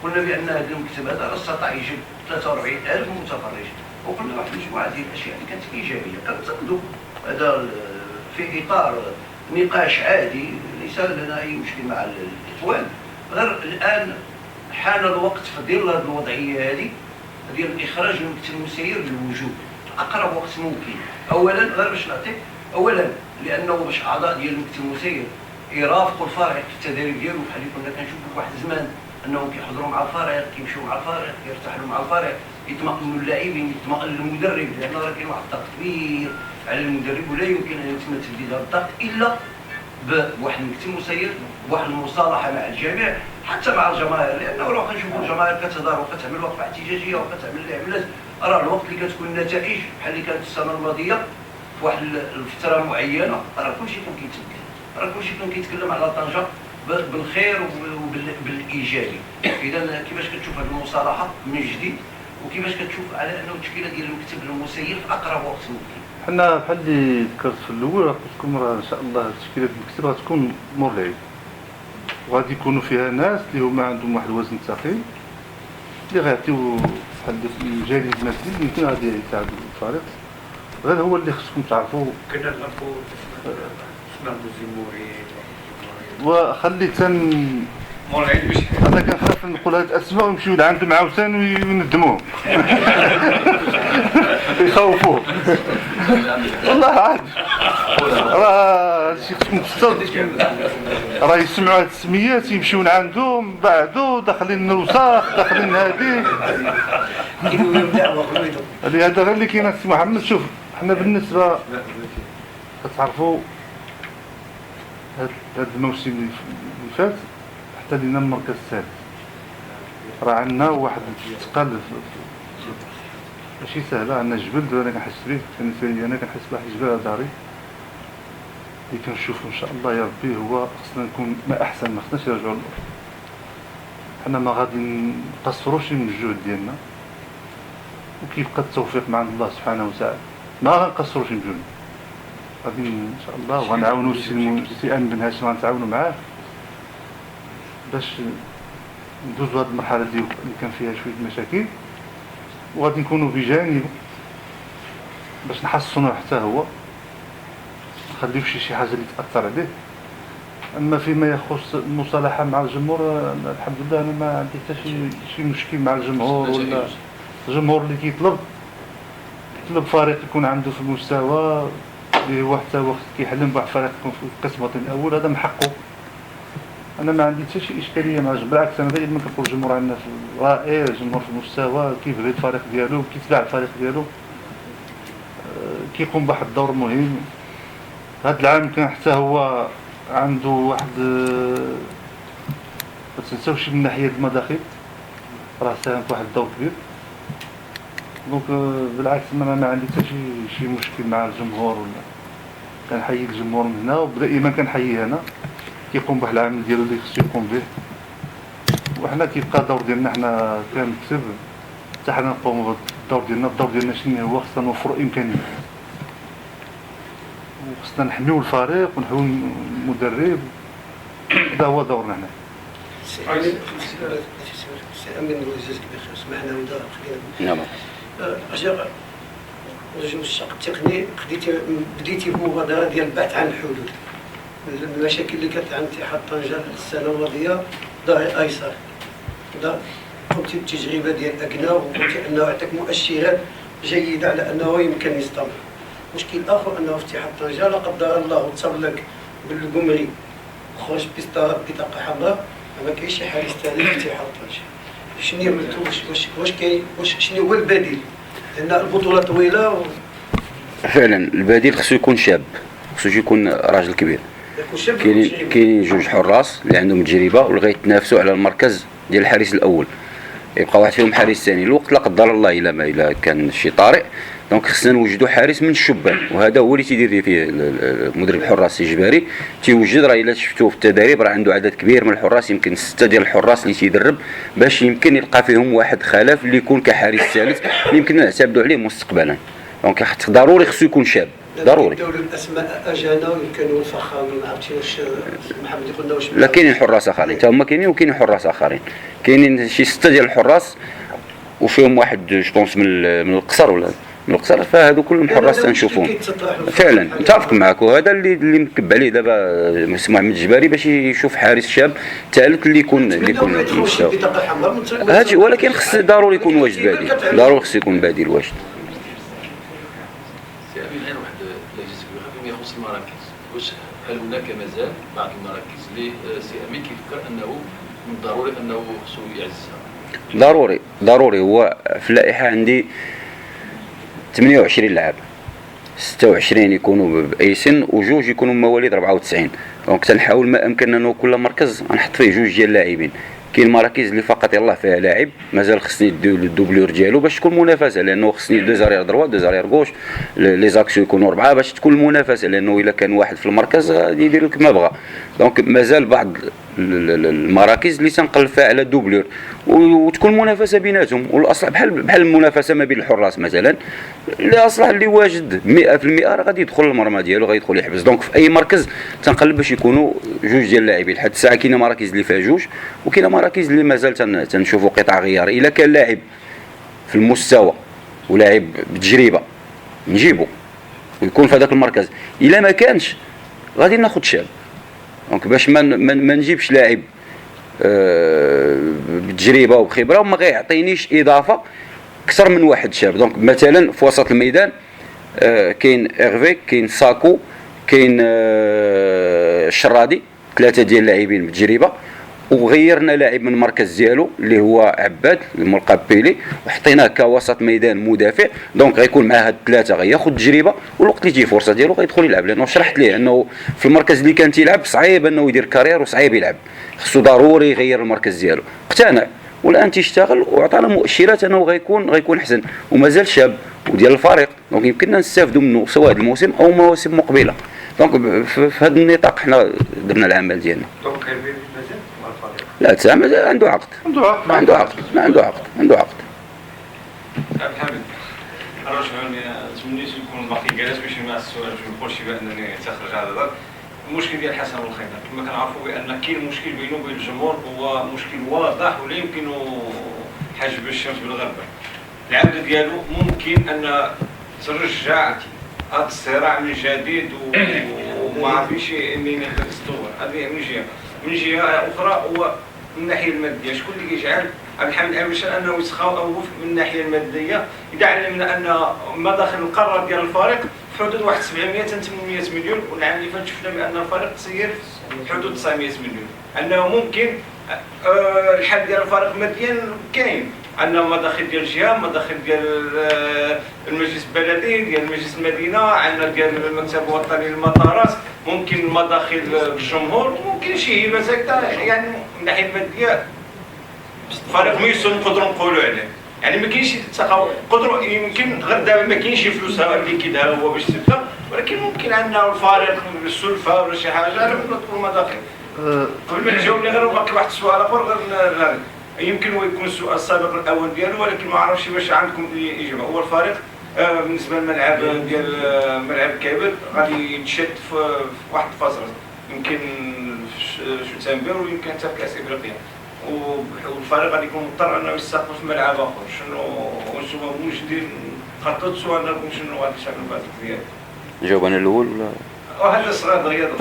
قلنا بان هذا المكتب هذا راه استطاع يجيب 43000 متفرج، وقلنا واحد المجموعه ديال الاشياء اللي كانت ايجابيه كنتقدوا. هذا في اطار نقاش عادي، ليس لنا اي مشكل مع الاخوان. غير الان حان الوقت في ظل هذه الوضعيه هذه ديال اخراج المكتب المسير للوجود اقرب وقت ممكن. اولا غير باش نعطيك، اولا لانه باش اعضاء ديال المكتب المسير يرافقوا الفريق في التدريب ديالو، بحال اللي كنا كنشوفوا في واحد الزمان انهم كيحضروا مع الفريق، كيمشيو مع الفريق، كيرتاحوا مع الفريق، يطمئنوا اللاعبين، يطمئن المدرب، لان راه كاين واحد الضغط كبير على المدرب ولا يمكن ان يتم تسديد هذا الضغط الا بواحد المكتب مسير، بواحد المصالحه مع الجميع حتى مع الجماهير. لانه لو كنشوفوا الجماهير كتهضر وكتعمل وقفه احتجاجيه وكتعمل العملات، راه الوقت اللي كتكون النتائج بحال اللي كانت السنه الماضيه في واحد الفتره معينه، راه كلشي كان كيتبدل، راه كلشي كان كيتكلم على طنجه بالخير وبالايجابي. اذا كيفاش كتشوف هذه المصالحه من جديد، وكيفاش كتشوف على انه التشكيله ديال المكتب المسير في اقرب وقت ممكن؟ حنا بحال اللي ذكرت في الاول، قلت لكم راه ان شاء الله تشكيله المكتب غتكون مور العيد، وغادي يكونوا فيها ناس اللي هما عندهم واحد الوزن ثقيل اللي غيعطيو بحال الجانب المادي اللي يمكن غادي يساعدوا الفريق. غير هو اللي خصكم تعرفوا. كنا نلعبوا اسمه الزموري وخليت مور العيد باش انا كنخاف نقول هاد الاسماء ويمشيو لعندهم عاوتاني ويندموهم يخوفوه. والله عاد راه هادشي خصكم تسترد، راه يسمعوا هاد السميات يمشيو لعندهم بعدو داخلين الوساخ داخلين هادي هذا غير اللي كاين. السي محمد شوف، حنا بالنسبه كتعرفوا هاد الموسم اللي فات حتى لينا المركز الثالث، راه عندنا واحد الثقل ماشي سهله. عندنا جبل دابا انا كنحس به، بالنسبه لي انا كنحس بواحد الجبل داري اللي كنشوفو ان شاء الله يا ربي هو خصنا نكون ما احسن، ما خصناش نرجعوا للأرض. حنا ما غادي نقصروش من الجهد ديالنا، وكيبقى التوفيق مع الله سبحانه وتعالى، ما غنقصروش من جهدنا. غادي ان شاء الله وغنعاونوا السي امين بن هاشم، غنتعاونوا معاه باش ندوزوا هذه المرحله اللي كان فيها شويه مشاكل، وغادي نكونوا بجانب باش نحسنوا حتى هو، نخليو شي حاجه اللي تاثر عليه. اما فيما يخص المصالحه مع الجمهور، الحمد لله انا ما عندي حتى شي مشكل مع الجمهور، ولا الجمهور اللي كيطلب فريق يكون عنده في المستوى اللي هو حتى وقت كيحلم بواحد الفريق يكون في القسم الوطني الاول، هذا من حقه. انا ما عندي حتى شي اشكاليه مع الجمهور، بالعكس انا دائما كنقول الجمهور عندنا في رائع، الجمهور في المستوى كيبغي الفريق ديالو، كيتبع الفريق ديالو، كيقوم بواحد الدور مهم. هذا العام كان حتى هو عنده واحد ما تنساوش من ناحيه المداخل راه ساهم بواحد الدور كبير. دونك بالعكس ما عندي حتى شي مشكل مع الجمهور، ولا كنحيي الجمهور من هنا، ودائما كنحييه انا كيقوم بواحد العمل ديالو اللي خصو يقوم به. وحنا كيبقى الدور ديالنا حنا كنكتب حتى حنا نقوموا بالدور ديالنا. الدور ديالنا شنو هو؟ خصنا نوفروا امكانيات، وخصنا نحميو الفريق ونحميو المدرب، هذا هو دورنا حنا. سي امين وجزاك بخير، سمعنا ودا خلينا نعم. اجا نجم الشق التقني، بديتي بمبادره ديال البحث عن الحلول. المشاكل اللي كانت عند اتحاد طنجه السنه الماضيه ظاهر ايسر، قمت بتجربه ديال اكنا، وقلت انه عطاك مؤشرات جيده على انه يمكن يستمر. مشكل اخر انه في اتحاد طنجه لا قدر الله تصل لك بالقمري خرج بطاقه حمراء، ما كاينش شي حارس ثاني في اتحاد طنجه. شنو عملتوا؟ واش كاين شنو هو البديل؟ لان البطوله طويله فعلا البديل خصو يكون شاب، خصو يكون راجل كبير. يكون شاب كاينين جوج حراس اللي عندهم تجربه ولا غيتنافسوا على المركز ديال الحارس الاول، يبقى واحد فيهم حارس ثاني. الوقت لا قدر الله الا كان شي طارئ، دونك خصنا نوجدوا حارس من الشبان، وهذا هو اللي تيدير فيه مدرب الحراس الجباري. تيوجد، راه الا شفتوه في التدريب راه عنده عدد كبير من الحراس، يمكن 6 ديال الحراس اللي تيدرب باش يمكن يلقى فيهم واحد خلف اللي يكون كحارس ثالث اللي يمكن نعتمدوا عليه مستقبلا. دونك ضروري خصو يكون شاب، ضروري. دور الاسماء اجانا ويمكن الفخامه، ما عرفتش واش محمد يقولنا واش. لا كاينين حراس اخرين، حتى هما كاينين، وكاينين حراس اخرين. كاينين شي 6 ديال الحراس وفيهم واحد جوبونس من القصر ولا من القصر، فهادو كلهم حراس تنشوفوهم. فعلا متفق معك، وهذا اللي مكب عليه دابا سي محمد الجباري باش يشوف حارس شاب ثالث اللي يكون مستوى. هادشي، ولكن خص ضروري يكون واجد بديل، ضروري خص يكون بديل واجد. سي امين، غير واحد لاجئ فيما يخص المراكز، واش هل هناك مازال بعض المراكز اللي سي امين كيفكر انه من الضروري انه خصو يعززها؟ ضروري. هو في اللائحه عندي 28 لاعب، 26 يكونوا باي سن وجوج يكونوا مواليد 94. دونك تنحاول ما امكن انه كل مركز غنحط فيه جوج ديال اللاعبين. كاين مراكز اللي فقط يلاه فيها لاعب مازال خصني الدوبلور ديالو باش تكون منافسه، لانه خصني 2 زارير دروا 2 زارير غوش، لي زاكسيو يكونوا 4 باش تكون المنافسه، لانه الا كان واحد في المركز غادي يدير لك ما بغى. دونك مازال بعض المراكز اللي تنقلب فيها على الدوبلور وتكون منافسه بيناتهم، والاصل بحال المنافسه ما بين الحراس مثلا، اللي اصلا اللي واجد 100% راه غادي يدخل المرمى ديالو، غيدخل يحبس. دونك في اي مركز تنقلب باش يكونوا جوج ديال اللاعبين. لحد الساعه كاينه مراكز اللي فيها جوج، وكاينه مراكز اللي مازال تنشوفوا قطع غيار. الا كان لاعب في المستوى ولاعب بتجربه نجيبو ويكون في هذاك المركز، الا ما كانش غادي ناخذ شاب. دونك باش ما نجيبش لاعب بتجربه وبخبره وما غيعطينيش اضافه اكثر من واحد شاب. دونك مثلا في وسط الميدان كاين ايرفي، كاين ساكو، كاين الشرادي، 3 ديال اللاعبين بتجربه، وغيرنا لاعب من المركز ديالو اللي هو عباد الملقب بيلي وحطيناه كوسط ميدان مدافع. دونك غيكون مع هاد 3 غياخذ تجربه، والوقت اللي تجي فرصه ديالو غيدخل يلعب، لانه شرحت ليه انه في المركز اللي كان تيلعب صعيب انه يدير كارير وصعيب يلعب، خصو ضروري يغير المركز ديالو. اقتنع والان تيشتغل وعطانا مؤشرات انه غيكون احسن، ومازال شاب وديال الفريق. دونك يمكننا نستافدوا منه سواء هذا الموسم او مواسم مقبله. دونك في هذا النطاق حنا درنا العمل ديالنا. لا تسامح، عنده عقد. عنده عقد. عبد الحميد، انا تمنيت يكون باقي جالس باش مع السؤال باش ما نقولش بانني تخرج على هذا المشكل ديال حسن والخيمه. كما كنعرفوا بان كاين مشكل بينه وبين الجمهور، هو مشكل واضح ولا يمكن حجب الشمس بالغربه. العوده ديالو ممكن ان ترجع هذا الصراع من جديد وما عرفيش منين يستوى. هذه من جهه اخرى هو من الناحيه الماديه، شكون اللي كيجعل عبد الحميد باش انه يتخوف من الناحيه الماديه؟ اذا علمنا ان مداخل القرار ديال الفريق في حدود واحد 700 حتى 800 مليون، والعام اللي فات شفنا بان الفريق تسير في حدود 900 مليون، انه ممكن الحل ديال الفريق ماديا كاين، عندنا مداخل ديال الجهه، مداخل ديال المجلس البلدي، ديال مجلس المدينه، عندنا ديال المكتب الوطني للمطارات، ممكن مداخل الجمهور، ممكن شي هبات هكذا. يعني من الناحيه الماديه فريق ميسون نقدروا نقولوا عليه، يعني ما كاينش قدروا، يمكن غير دابا ما كاينش فلوس اللي كيدها هو باش تبدا، ولكن ممكن عندنا الفريق السلفه ولا شي حاجه نطلبوا مداخل. قبل ما نجاوبني غير باقي واحد السؤال اخر غير يمكن هو يكون السؤال السابق الاول ديالو، ولكن ما عرفتش باش عندكم اجابه. هو الفريق بالنسبه للملعب ديال ملعب كابر غادي يتشد في واحد الفتره، يمكن في سبتمبر ويمكن حتى في كاس افريقيا، والفريق غادي يكون مضطر انه يستقبل في ملعب اخر. شنو موجودين خططوا انكم شنو غادي تعملوا بهذا الزياده؟ نجاوب انا الاول ولا؟ هذا صغير رياضي.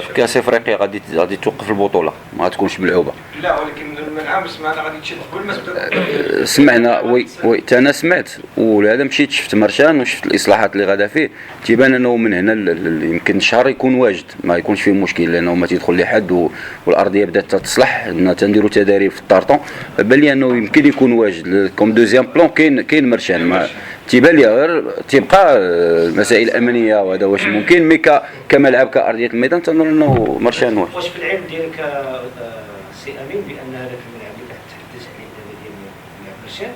في كاس افريقيا غادي توقف البطوله، ما تكونش ملعوبه. لا ولكن الملعب العام سمعنا غادي تشد قبل ما تبدا سمعنا وي تا انا سمعت، ولهذا مشيت شفت مرشان وشفت الاصلاحات اللي غادا فيه، تيبان انه من هنا يمكن الشهر يكون واجد ما يكونش فيه مشكل، لانه ما تيدخل لي حد والارضيه بدات تتصلح، تنديروا تداريب في الطارطون، بان لي انه يمكن يكون واجد كوم دوزيام بلون. كاين مرشان ما تيبان لي غير تيبقى المسائل الامنيه وهذا واش ممكن، مي كملعب كارضيه الميدان تنظن انه مرشان واحد. واش في العلم ديالك سي امين بان هذاك الملعب اللي كتحدث عليه دابا ديال ملعب مرشان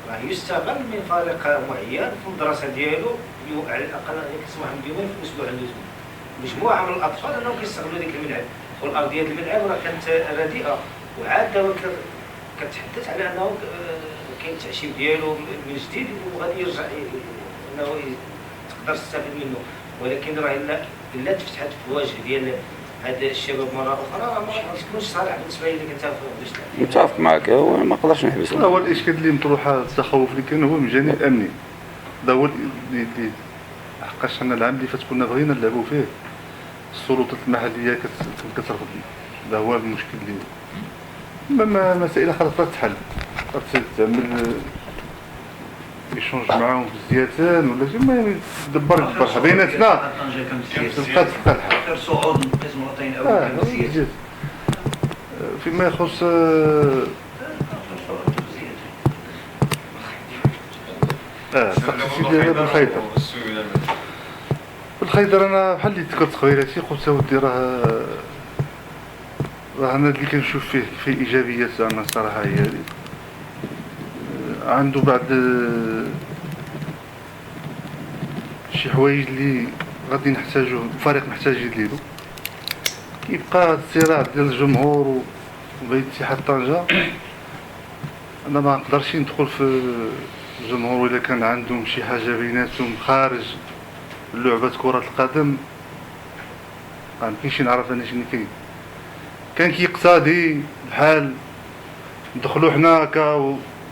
راه يستغل من فريق معين في الدراسه ديالو، على الاقل كيسمح لهم يومين في الاسبوع عنده مجموعه من الاطفال انهم كيستغلوا ديك الملعب، والارضيه ديال الملعب راه كانت رديئه، وعاد دابا كتحدث على انه كاين التعشيم ديالو من جديد وغادي يرجع انه تقدر تستافد منه، ولكن راه الا تفتحت في الواجهه ديال هاد الشباب مره اخرى ما تكونش صالح بالنسبه لي كنت متفق معك، وانا ما نقدرش نحبس. هو الاشكال اللي مطروح التخوف اللي كان هو من الجانب الامني، هذا هو اللي حقاش حنا العام اللي فات كنا بغينا نلعبوا فيه، السلطات المحليه كترفض، هذا هو المشكل اللي مسائل اخرى تتحل، تعمل يشونج معاهم بزياتان ولا شي ما يدبر بيناتنا تبقى الحل. اخر صعود من قسم الوطني الاول فيما يخص التقسيم ديالها بالخيدر انا بحال اللي ذكرت قبيلاتي قلت اودي راه انا اللي كنشوف فيه ايجابيات زعما الصراحه هي هذه، عنده بعض شي حوايج اللي غادي نحتاجوه، الفريق محتاج يديرو، كيبقى الصراع ديال الجمهور وبين اتحاد طنجة. انا ما نقدرش ندخل في الجمهور الا كان عندهم شي حاجه بيناتهم خارج لعبه كره القدم، ما يمكنش نعرف انا شنو كان كيقتضي بحال ندخلوا حنا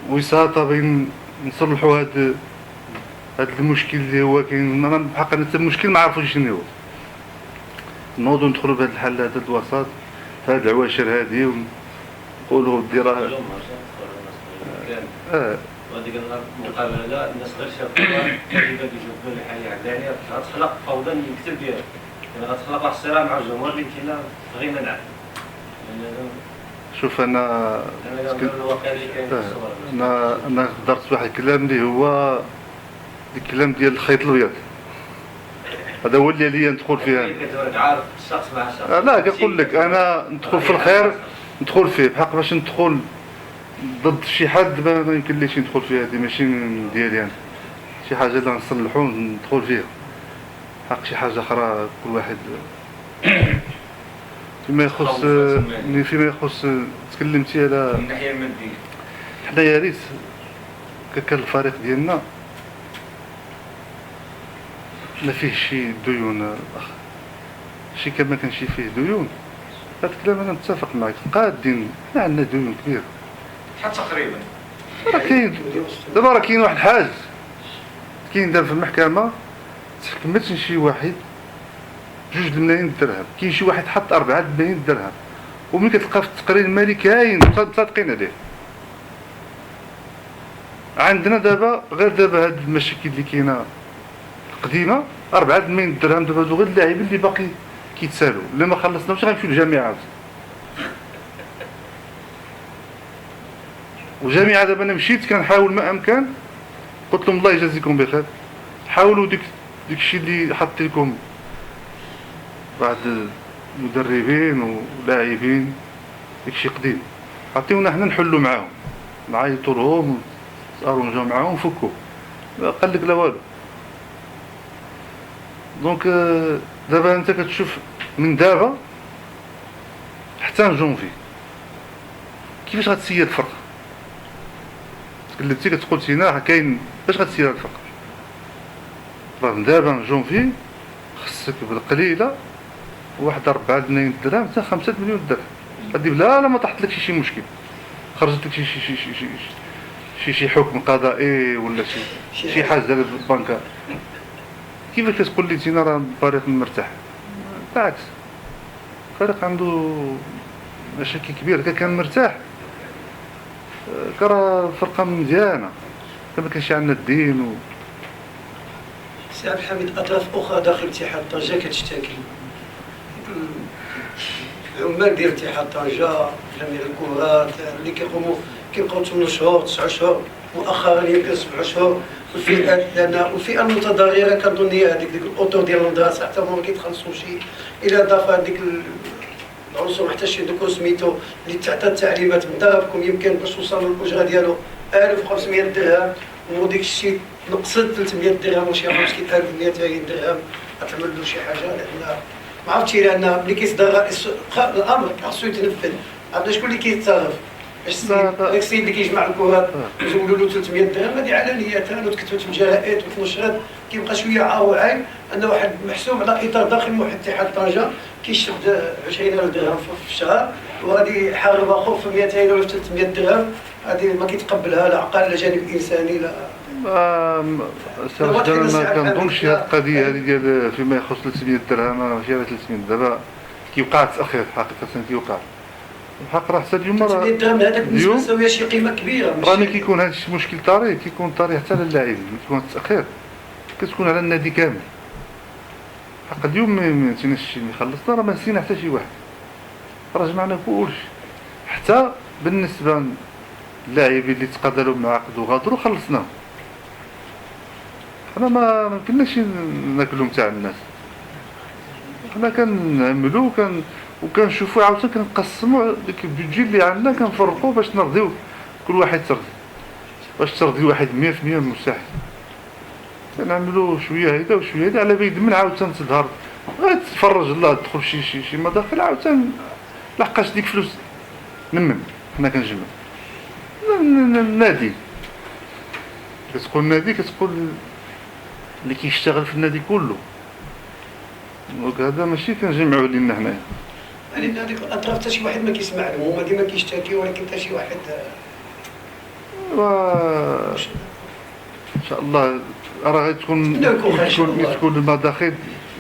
كوساطه بين نصلحوا هاد المشكل اللي هو كاين. انا بحق انا المشكل ما عرفوش شنو هو، نوضوا ندخلوا بهذا الحل هذا الوسط في هاد العواشر هادي ونقولوا ودي راه وهذيك المقابله لا الناس غير شافوها اللي بغا يجبدوا الحياه عندها غتخلق فوضى من المكتب ديالها، يعني غتخلق واحد الصراع مع الجمهور اللي كاين بغينا نلعب. شوف انا قدرت واحد الكلام اللي هو الكلام ديال الخيط الابيض، هذا هو اللي عليا ندخل فيها. عارف الشخص مع الشخص. لا كنقول لك انا ندخل في الخير ندخل فيه، بحق باش ندخل ضد شي حد ما يمكنليش ندخل فيها، هذه ماشي ديالي انا، شي حاجه اللي نصلحو ندخل فيها، حق شي حاجه اخرى كل واحد فيما يخص تكلمتي على الناحيه الماديه. حنا يا ريت كان الفريق ديالنا ما فيه شي ديون شي كما كان شي فيه ديون، هذا الكلام انا متفق معك، قادين حنا عندنا ديون كبيره شحال تقريبا؟ راه كاين دابا، راه كاين واحد الحاج كاين دابا في المحكمه تحكمت شي واحد 2 ملايين درهم، كاين شي واحد حط 4 ملايين درهم، وملي كتلقى في التقرير المالي كاين صادقين عليه. عندنا دابا غير دابا هاد المشاكل اللي كاينه القديمه 4 ملايين درهم دابا هادو غير اللاعبين اللي باقي كيتسالوا، اللي ما خلصناوش غنمشيو للجامعات. والجامعه دابا انا مشيت كنحاول ما امكن، قلت لهم الله يجازيكم بخير، حاولوا ديك الشيء اللي حط لكم بعض المدربين ولاعبين داكشي قديم، عطيونا حنا نحلوا معاهم، نعيطوا لهم نسالوا نجاو معاهم نفكوا، قال لك لا والو. دونك دابا انت كتشوف من دابا حتى جونفي كيفاش غتسير الفرق، تكلمتي كتقول سينا كاين باش غتسير الفرق، راه من دابا جونفي خصك بالقليله واحد 4 ملايين درهم حتى 5 مليون درهم، غادي لا ما طاحت لك شي مشكل، خرجت لك شي حكم قضائي ولا شي حاجه ديال البنكه، كيفاش كتقول لي تينا راه الفريق مرتاح؟ بالعكس الفريق عنده مشاكل كبيره، كان مرتاح راه الفرقه مزيانه، ما كانش عندنا الدين سي عبد الحميد، اطراف اخرى داخل اتحاد طنجة كتشتكي، العمال ديال اتحاد طنجة، جميع الكرات اللي كيبقاو 8 شهور 9 شهور، مؤخرا يمكن 7 شهور، والفئه المتضرره كنظن هي هذيك الاطر ديال المدرسه، حتى هما ما كيتخلصوش الى اضافه هذيك العنصر حتى شي دوك سميتو اللي تعطى التعليمات من ضربكم يمكن باش توصلوا الاجره ديالو 1500 درهم، وديك الشيء نقصد 300 درهم وشي 1200 درهم غتعمل له شي حاجه، لان ما عرفتش لان ملي كيصدر رئيس الامر خاصو يتنفذ، عرفنا شكون اللي كيتصرف باش داك السيد اللي كيجمع الكرات يزولوا له 300 درهم، هذه علانيه وتكتبت في الجرائد وتنشرت، كيبقى شويه عاو عين ان واحد محسوب على اطار داخل محيط اتحاد طنجة كيشد 20,000 درهم في الشهر، وغادي يحارب اخو في 200 ولا 300 درهم، هذه ما كيتقبلها لا عقل لا جانب انساني لا. ما كنظنش هذه القضيه هذه ديال فيما يخص 300 درهم، ماشي على 300 دابا كيوقع تاخير حقيقه كيوقع الحق، راه حتى اليوم 300 درهم هذاك بالنسبه لسويه شي قيمه كبيره، راني كيكون هذا المشكل طاري، كيكون طاري حتى على اللاعبين، كيكون التاخير كتكون على النادي كامل. حق اليوم ما نسيناش الشيء اللي خلصنا، راه ما نسينا حتى شي واحد، راه جمعنا كلشي، حتى بالنسبه للاعبين اللي تقادروا بالعقد وغادروا خلصناهم. حنا ما كناش ناكلوا تاع الناس، حنا كنعملوا وكنشوفوا عاوتاني كنقسموا ديك البيدجي اللي عندنا كنفرقوا باش نرضيو كل واحد ترضي، باش ترضي واحد 100% مستحيل، كنعملوا شويه هيدا وشويه هيدا على بيد من عاوتاني تظهر غتفرج الله تدخل شي مداخل عاوتاني، لحقاش ديك فلوس من حنا كنجمعوا النادي، كتقول النادي كتقول اللي كيشتغل في النادي كله، دونك هذا ماشي كنجمعوا لينا حنايا، لان هذيك الاطراف حتى شي واحد ما كيسمع لهم، هما ديما كيشتكيو، ولكن حتى شي واحد ان شاء الله راه غتكون المداخل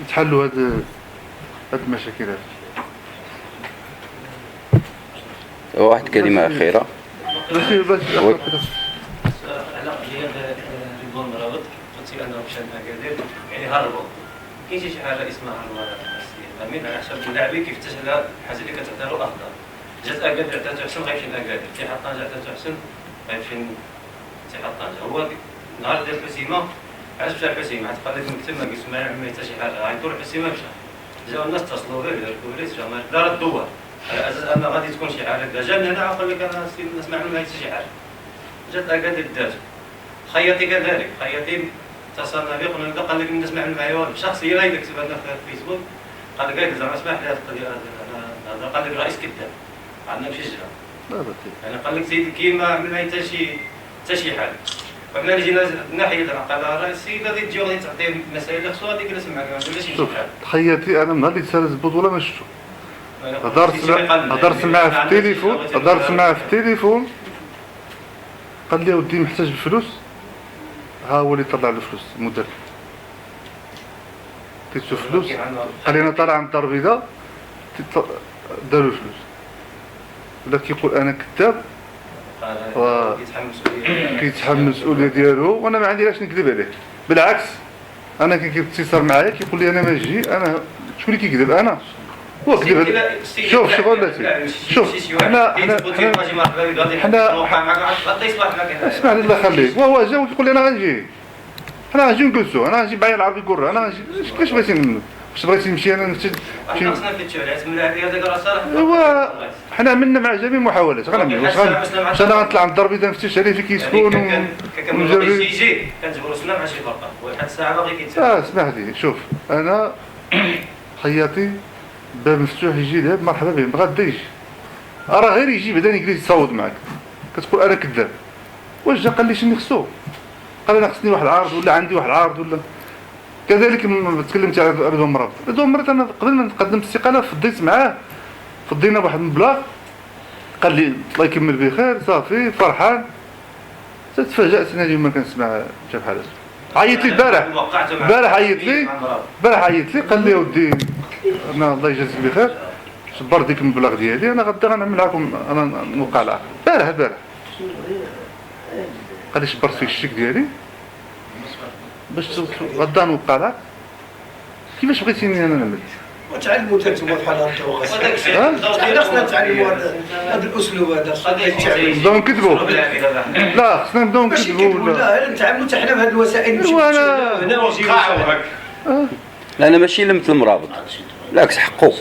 يتحلوا هاد المشاكل هذه. واحد كلمه اخيره على قضيه رضوان مرابط، قلتي انه مشى لأكادير يعني هربوا، كاين شي حاجه اسمها هربوا امين على حسب اللاعبين كيفتش على الحاجه اللي كتعطي له افضل، جات اكادير عطاتو حسن غيمشي لأكادير، اتحاد طنجة عطاتو حسن غيمشي اتحاد طنجة، هو نهار ديال الحسيمه علاش مشى الحسيمه؟ عاد قال لك المكتب ما كيسمع حتى شي حاجه، غيدور الحسيمه مشى، جاو الناس اتصلوا به دار البوليس جا دار الدور على اساس ان غادي تكون شي حاجه، جا من هنا قال لك انا نسمع منهم حتى شي حاجه، جات اكادير دات خياطي كذلك، خياطي اتصلنا به قلنا قال لك نسمع من معايا والو، شخصيه اللي كتب لنا في الفيسبوك قال لك زعما اسمح لي هذه القضيه هذا قال لك رئيس كذاب عندنا في شجره، يعني قال لك سيدي كي ما عمل معايا حتى شي حاجه، وحنا اللي جينا الناحيه ديال قال راه السيد غادي تجي غادي تعطيه المسائل اللي خصو غادي يجلس معاك ما ولاش شي حاجه. تخيلتي انا نهار اللي تسالت البطوله ما شفتو، هضرت معاه في التليفون قال لي ودي محتاج الفلوس، ها هو اللي طلع له فلوس المدرب، كيتشوف فلوس قال لي انا طالع عند الدار البيضاء داروا الفلوس، ولا كيقول انا كذاب كيتحمل المسؤوليه ديالو، وانا ما عندي علاش نكذب عليه، بالعكس انا كيتصل معايا كيقول لي انا ما نجي، انا شكون اللي كيكذب؟ انا هو كذب. شوف شوف حنا اسمع لي الله يخليك، وهو جا وكيقول لي انا غنجي، انا غنجي نجلسو، انا غنجي بعيا العربي كره، انا غنجي كاش بغيتي منه، واش بغيتي نمشي انا ايوا حنا عملنا مع جميع المحاولات، غنعمل واش انا غنطلع عند الدار البيضاء نفتش عليه في كيسكون ونجرب يجي كنجبروا مع شي فرقه، واحد الساعه باغي كيتسنى. اسمح لي شوف انا خياطي باب مفتوح يجي لعب مرحبا به، بغا يجي راه غير يجي بعدا يجلس يصوت معاك، كتقول انا كذاب، واش جا قال لي شنو خصو؟ قال انا خصني واحد العرض ولا عندي واحد العرض ولا كذلك. تكلمت على رضوان مرابط، انا قبل ما نقدم الاستقاله فضيت معاه، فضينا بواحد المبلغ، قال لي الله يكمل بخير صافي فرحان، تفاجأت انا اليوم ما كنسمع شي بحال هكا، عيط لي البارح عيط لي قال لي ودي انا الله يجازيك بخير جبر ديك المبلغ ديالي، انا غدا غنعمل معاكم انا نوقع العقد البارح غادي شبرت في الشيك ديالي باش غدا نوقع لك كيفاش بغيتيني انا نعمل. وتعلموا انتم بحال هكا خاصنا نتعلموا هذا الاسلوب هذا نبداو نكذبوا لا خصنا نبداو نكذبوا لا نتعاملوا حتى حنا بهذه الوسائل لا انا ماشي لمت المرابط بالعكس حقه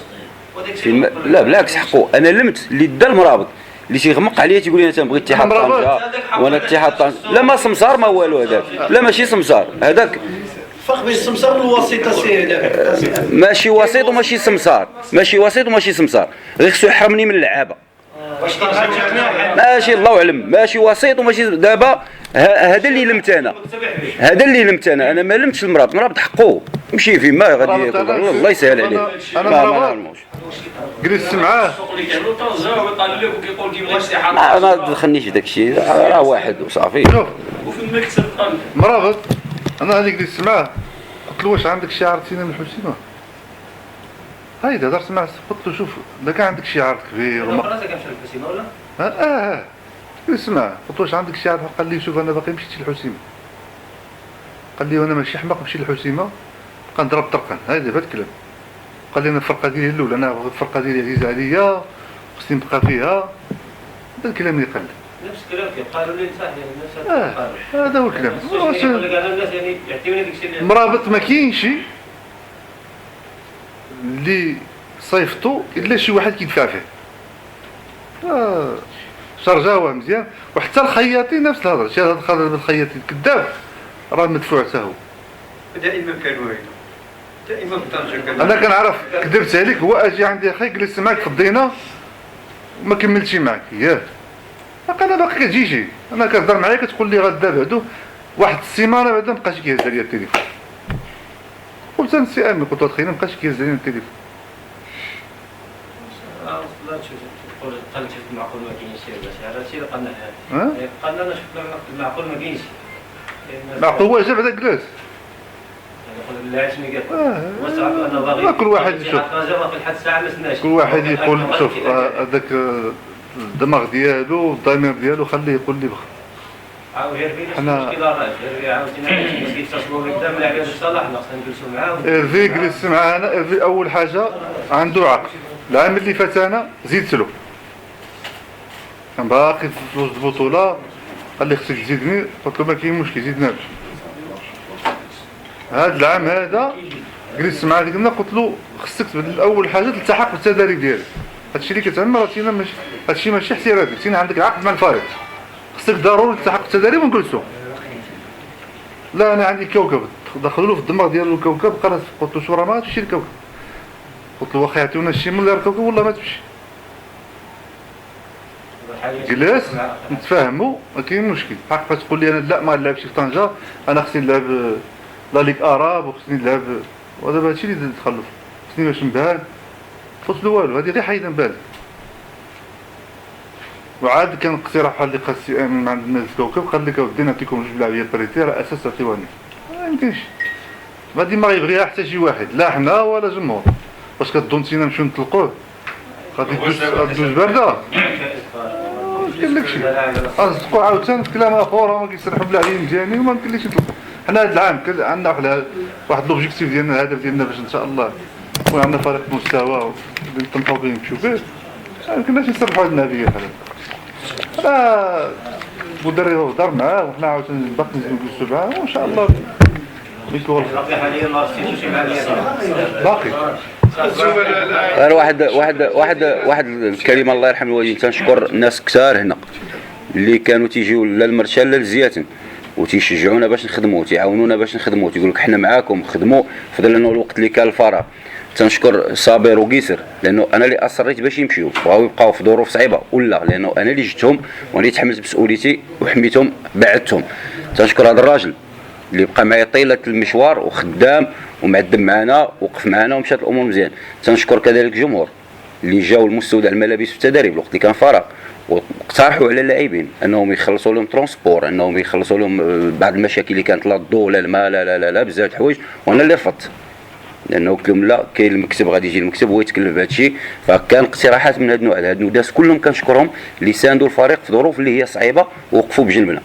لا بالعكس حقه انا لمت اللي دا المرابط اللي تيغمق عليا تيقول لي انا تنبغي اتحاد طنجه وانا اتحاد طنجه لا ما سمسار ما والو هذاك لا ماشي سمسار هذاك فرق بين السمسار والوسيطه ماشي وسيط وماشي سمسار ماشي وسيط وماشي سمسار غير خصو يحرمني من اللعابه ماشي الله اعلم ماشي وسيط وماشي دابا هذا اللي لمت انا ما لمتش المرابط حقه يمشي فين ما غادي الله يسهل عليه انا ما جلست معاه ما دخلنيش في داك الشيء راه واحد وصافي وفي المكتب مرابط انا اللي جلست معاه قلت له واش عندك شعار سينا من الحسيمه هايدا هضرت معاه قلت له شوف اذا كان عندك شعار كبير ولا اسمع قلت له واش عندك شعار قال لي شوف انا باقي مشيت للحسيمه قال لي وانا ماشي حماق نمشي للحسيمه بقى نضرب طرقا هذا هذا الكلام قال لي انا الفرقه ديالي الاولى انا الفرقه ديالي عزيزه عليا خصني نبقى فيها هذا الكلام اللي قال نفس الكلام قالوا لي صح يعني نفس هذا هو الكلام يقول لك انا الناس يعني يعطيوني داك الشيء مرابط ما كاينش اللي صيفطو الا شي واحد كيدفع فيه شرجاوه مزيان وحتى الخياطين نفس الهضره شي هذا الخضر بالخياطين كذاب راه مدفوع حتى هو دائما كانوا هنا دائما بطنجه انا كنعرف كذبت عليك هو اجي عندي اخي جلست معاك في الدينه وما كملتش معاك ياك انا باقي كتجيجي انا كنهضر معايا كتقول لي غدا بعدو واحد السيمانه بعدا مابقاش كيهز عليا التليفون قلت انا السي امين قلت له اخي مابقاش كيهز عليا التليفون قلت المعقول ما كاينش هذا الشيء اللي قلنا هذا قلنا انا شفنا المعقول ما كاينش معقول هو جا بعدا جلس كل واحد يشوف كل واحد يقول شوف هذاك الدماغ ديالو الضمير ديالو خليه يقول لي بخ حنا إرفي جلس معانا إرفي أول حاجة عنده عقل العام اللي فات أنا زيدت له كان باقي في فلوس البطولة قال لي خصك تزيدني قلت له ما كاين مشكل زيدنا هذا العام هذا جلست معاه قلنا قلت له خصك اول حاجه تلتحق بالتدريب ديالك هادشي اللي كتعمل راه تينا ماشي هادشي ماشي احترافي تينا عندك العقد مع الفريق خصك ضروري تلتحق بالتدريب ونجلسوا لا انا عندي كوكب دخلوا له في الدماغ ديالو الكوكب قرات قلت له شو راه ما تمشي للكوكب قلت له واخا يعطيونا الشي من الكوكب والله ما تمشي جلس نتفاهموا ما كاين مشكل حق تقول لي انا لا ما نلعبش في طنجه انا خصني نلعب لا ليغ اراب وخصني نلعب ودابا هادشي اللي تخلف خصني باش نبان قلت له والو هادي غير حيد نبان وعاد كان اقتراح بحال اللي قال السي امين مع الناس الكوكب قال لك اودي نعطيكم جوج لعبيه بريتي على اساس تعطيوها ما يمكنش غادي ما يبغيها حتى شي واحد لا حنا ولا جمهور واش كتظن نسينا نمشيو نطلقوه غادي تدوز بارده قال لك شي اصدقوا عاوتاني كلام اخر ما كيسرحوا بالعلي مزيانين وما يمكنليش نطلقوا حنا هذا العام عندنا واحد لوبجيكتيف ديالنا الهدف ديالنا باش ان شاء الله يكون عندنا فريق مستوى اللي نطمحوا به نمشيو به ما يمكنناش نسرحوا هاد النادي بحال هكا راه المدرب هضر معاه وحنا عاوتاني باقي نجلسوا معاه وان شاء الله يكون باقي غير واحد الكلمه الله يرحم الوالدين تنشكر الناس كثار هنا اللي كانوا تيجيو لا المرشال لا لزياتن وتيشجعونا باش نخدموا تيعاونونا باش نخدموا تيقول لك حنا معاكم خدموا فضل لنا الوقت اللي كان الفراغ تنشكر صابر وقيسر لانه انا اللي اصريت باش يمشيو بغاو يبقاو في ظروف صعيبه ولا لانه انا اللي جبتهم وانا اللي تحملت مسؤوليتي وحميتهم بعدتهم تنشكر هذا الراجل اللي بقى معايا طيله المشوار وخدام ومعدم معنا وقف معنا ومشات الامور مزيان تنشكر كذلك الجمهور اللي جاوا المستودع الملابس والتدريب الوقت اللي كان فراغ واقترحوا على اللاعبين انهم يخلصوا لهم ترونسبور انهم يخلصوا لهم بعض المشاكل اللي كانت لا الضوء لا الماء لا بزاف د الحوايج وانا اللي رفضت لانه لا كاين المكتب غادي يجي المكتب هو يتكلف بهذا الشيء. فكان اقتراحات من هذا النوع. هاد الناس كلهم كنشكرهم اللي ساندوا الفريق في ظروف اللي هي صعيبه ووقفوا بجنبنا،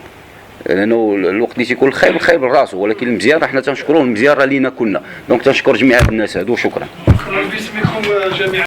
لانه الوقت اللي تيكون الخايب الخايب لراسو، ولكن المزيان حنا تنشكروه، المزيان راه لينا كلنا. دونك تنشكر جميع هاد الناس هادو. شكرا. باسمكم جميعا.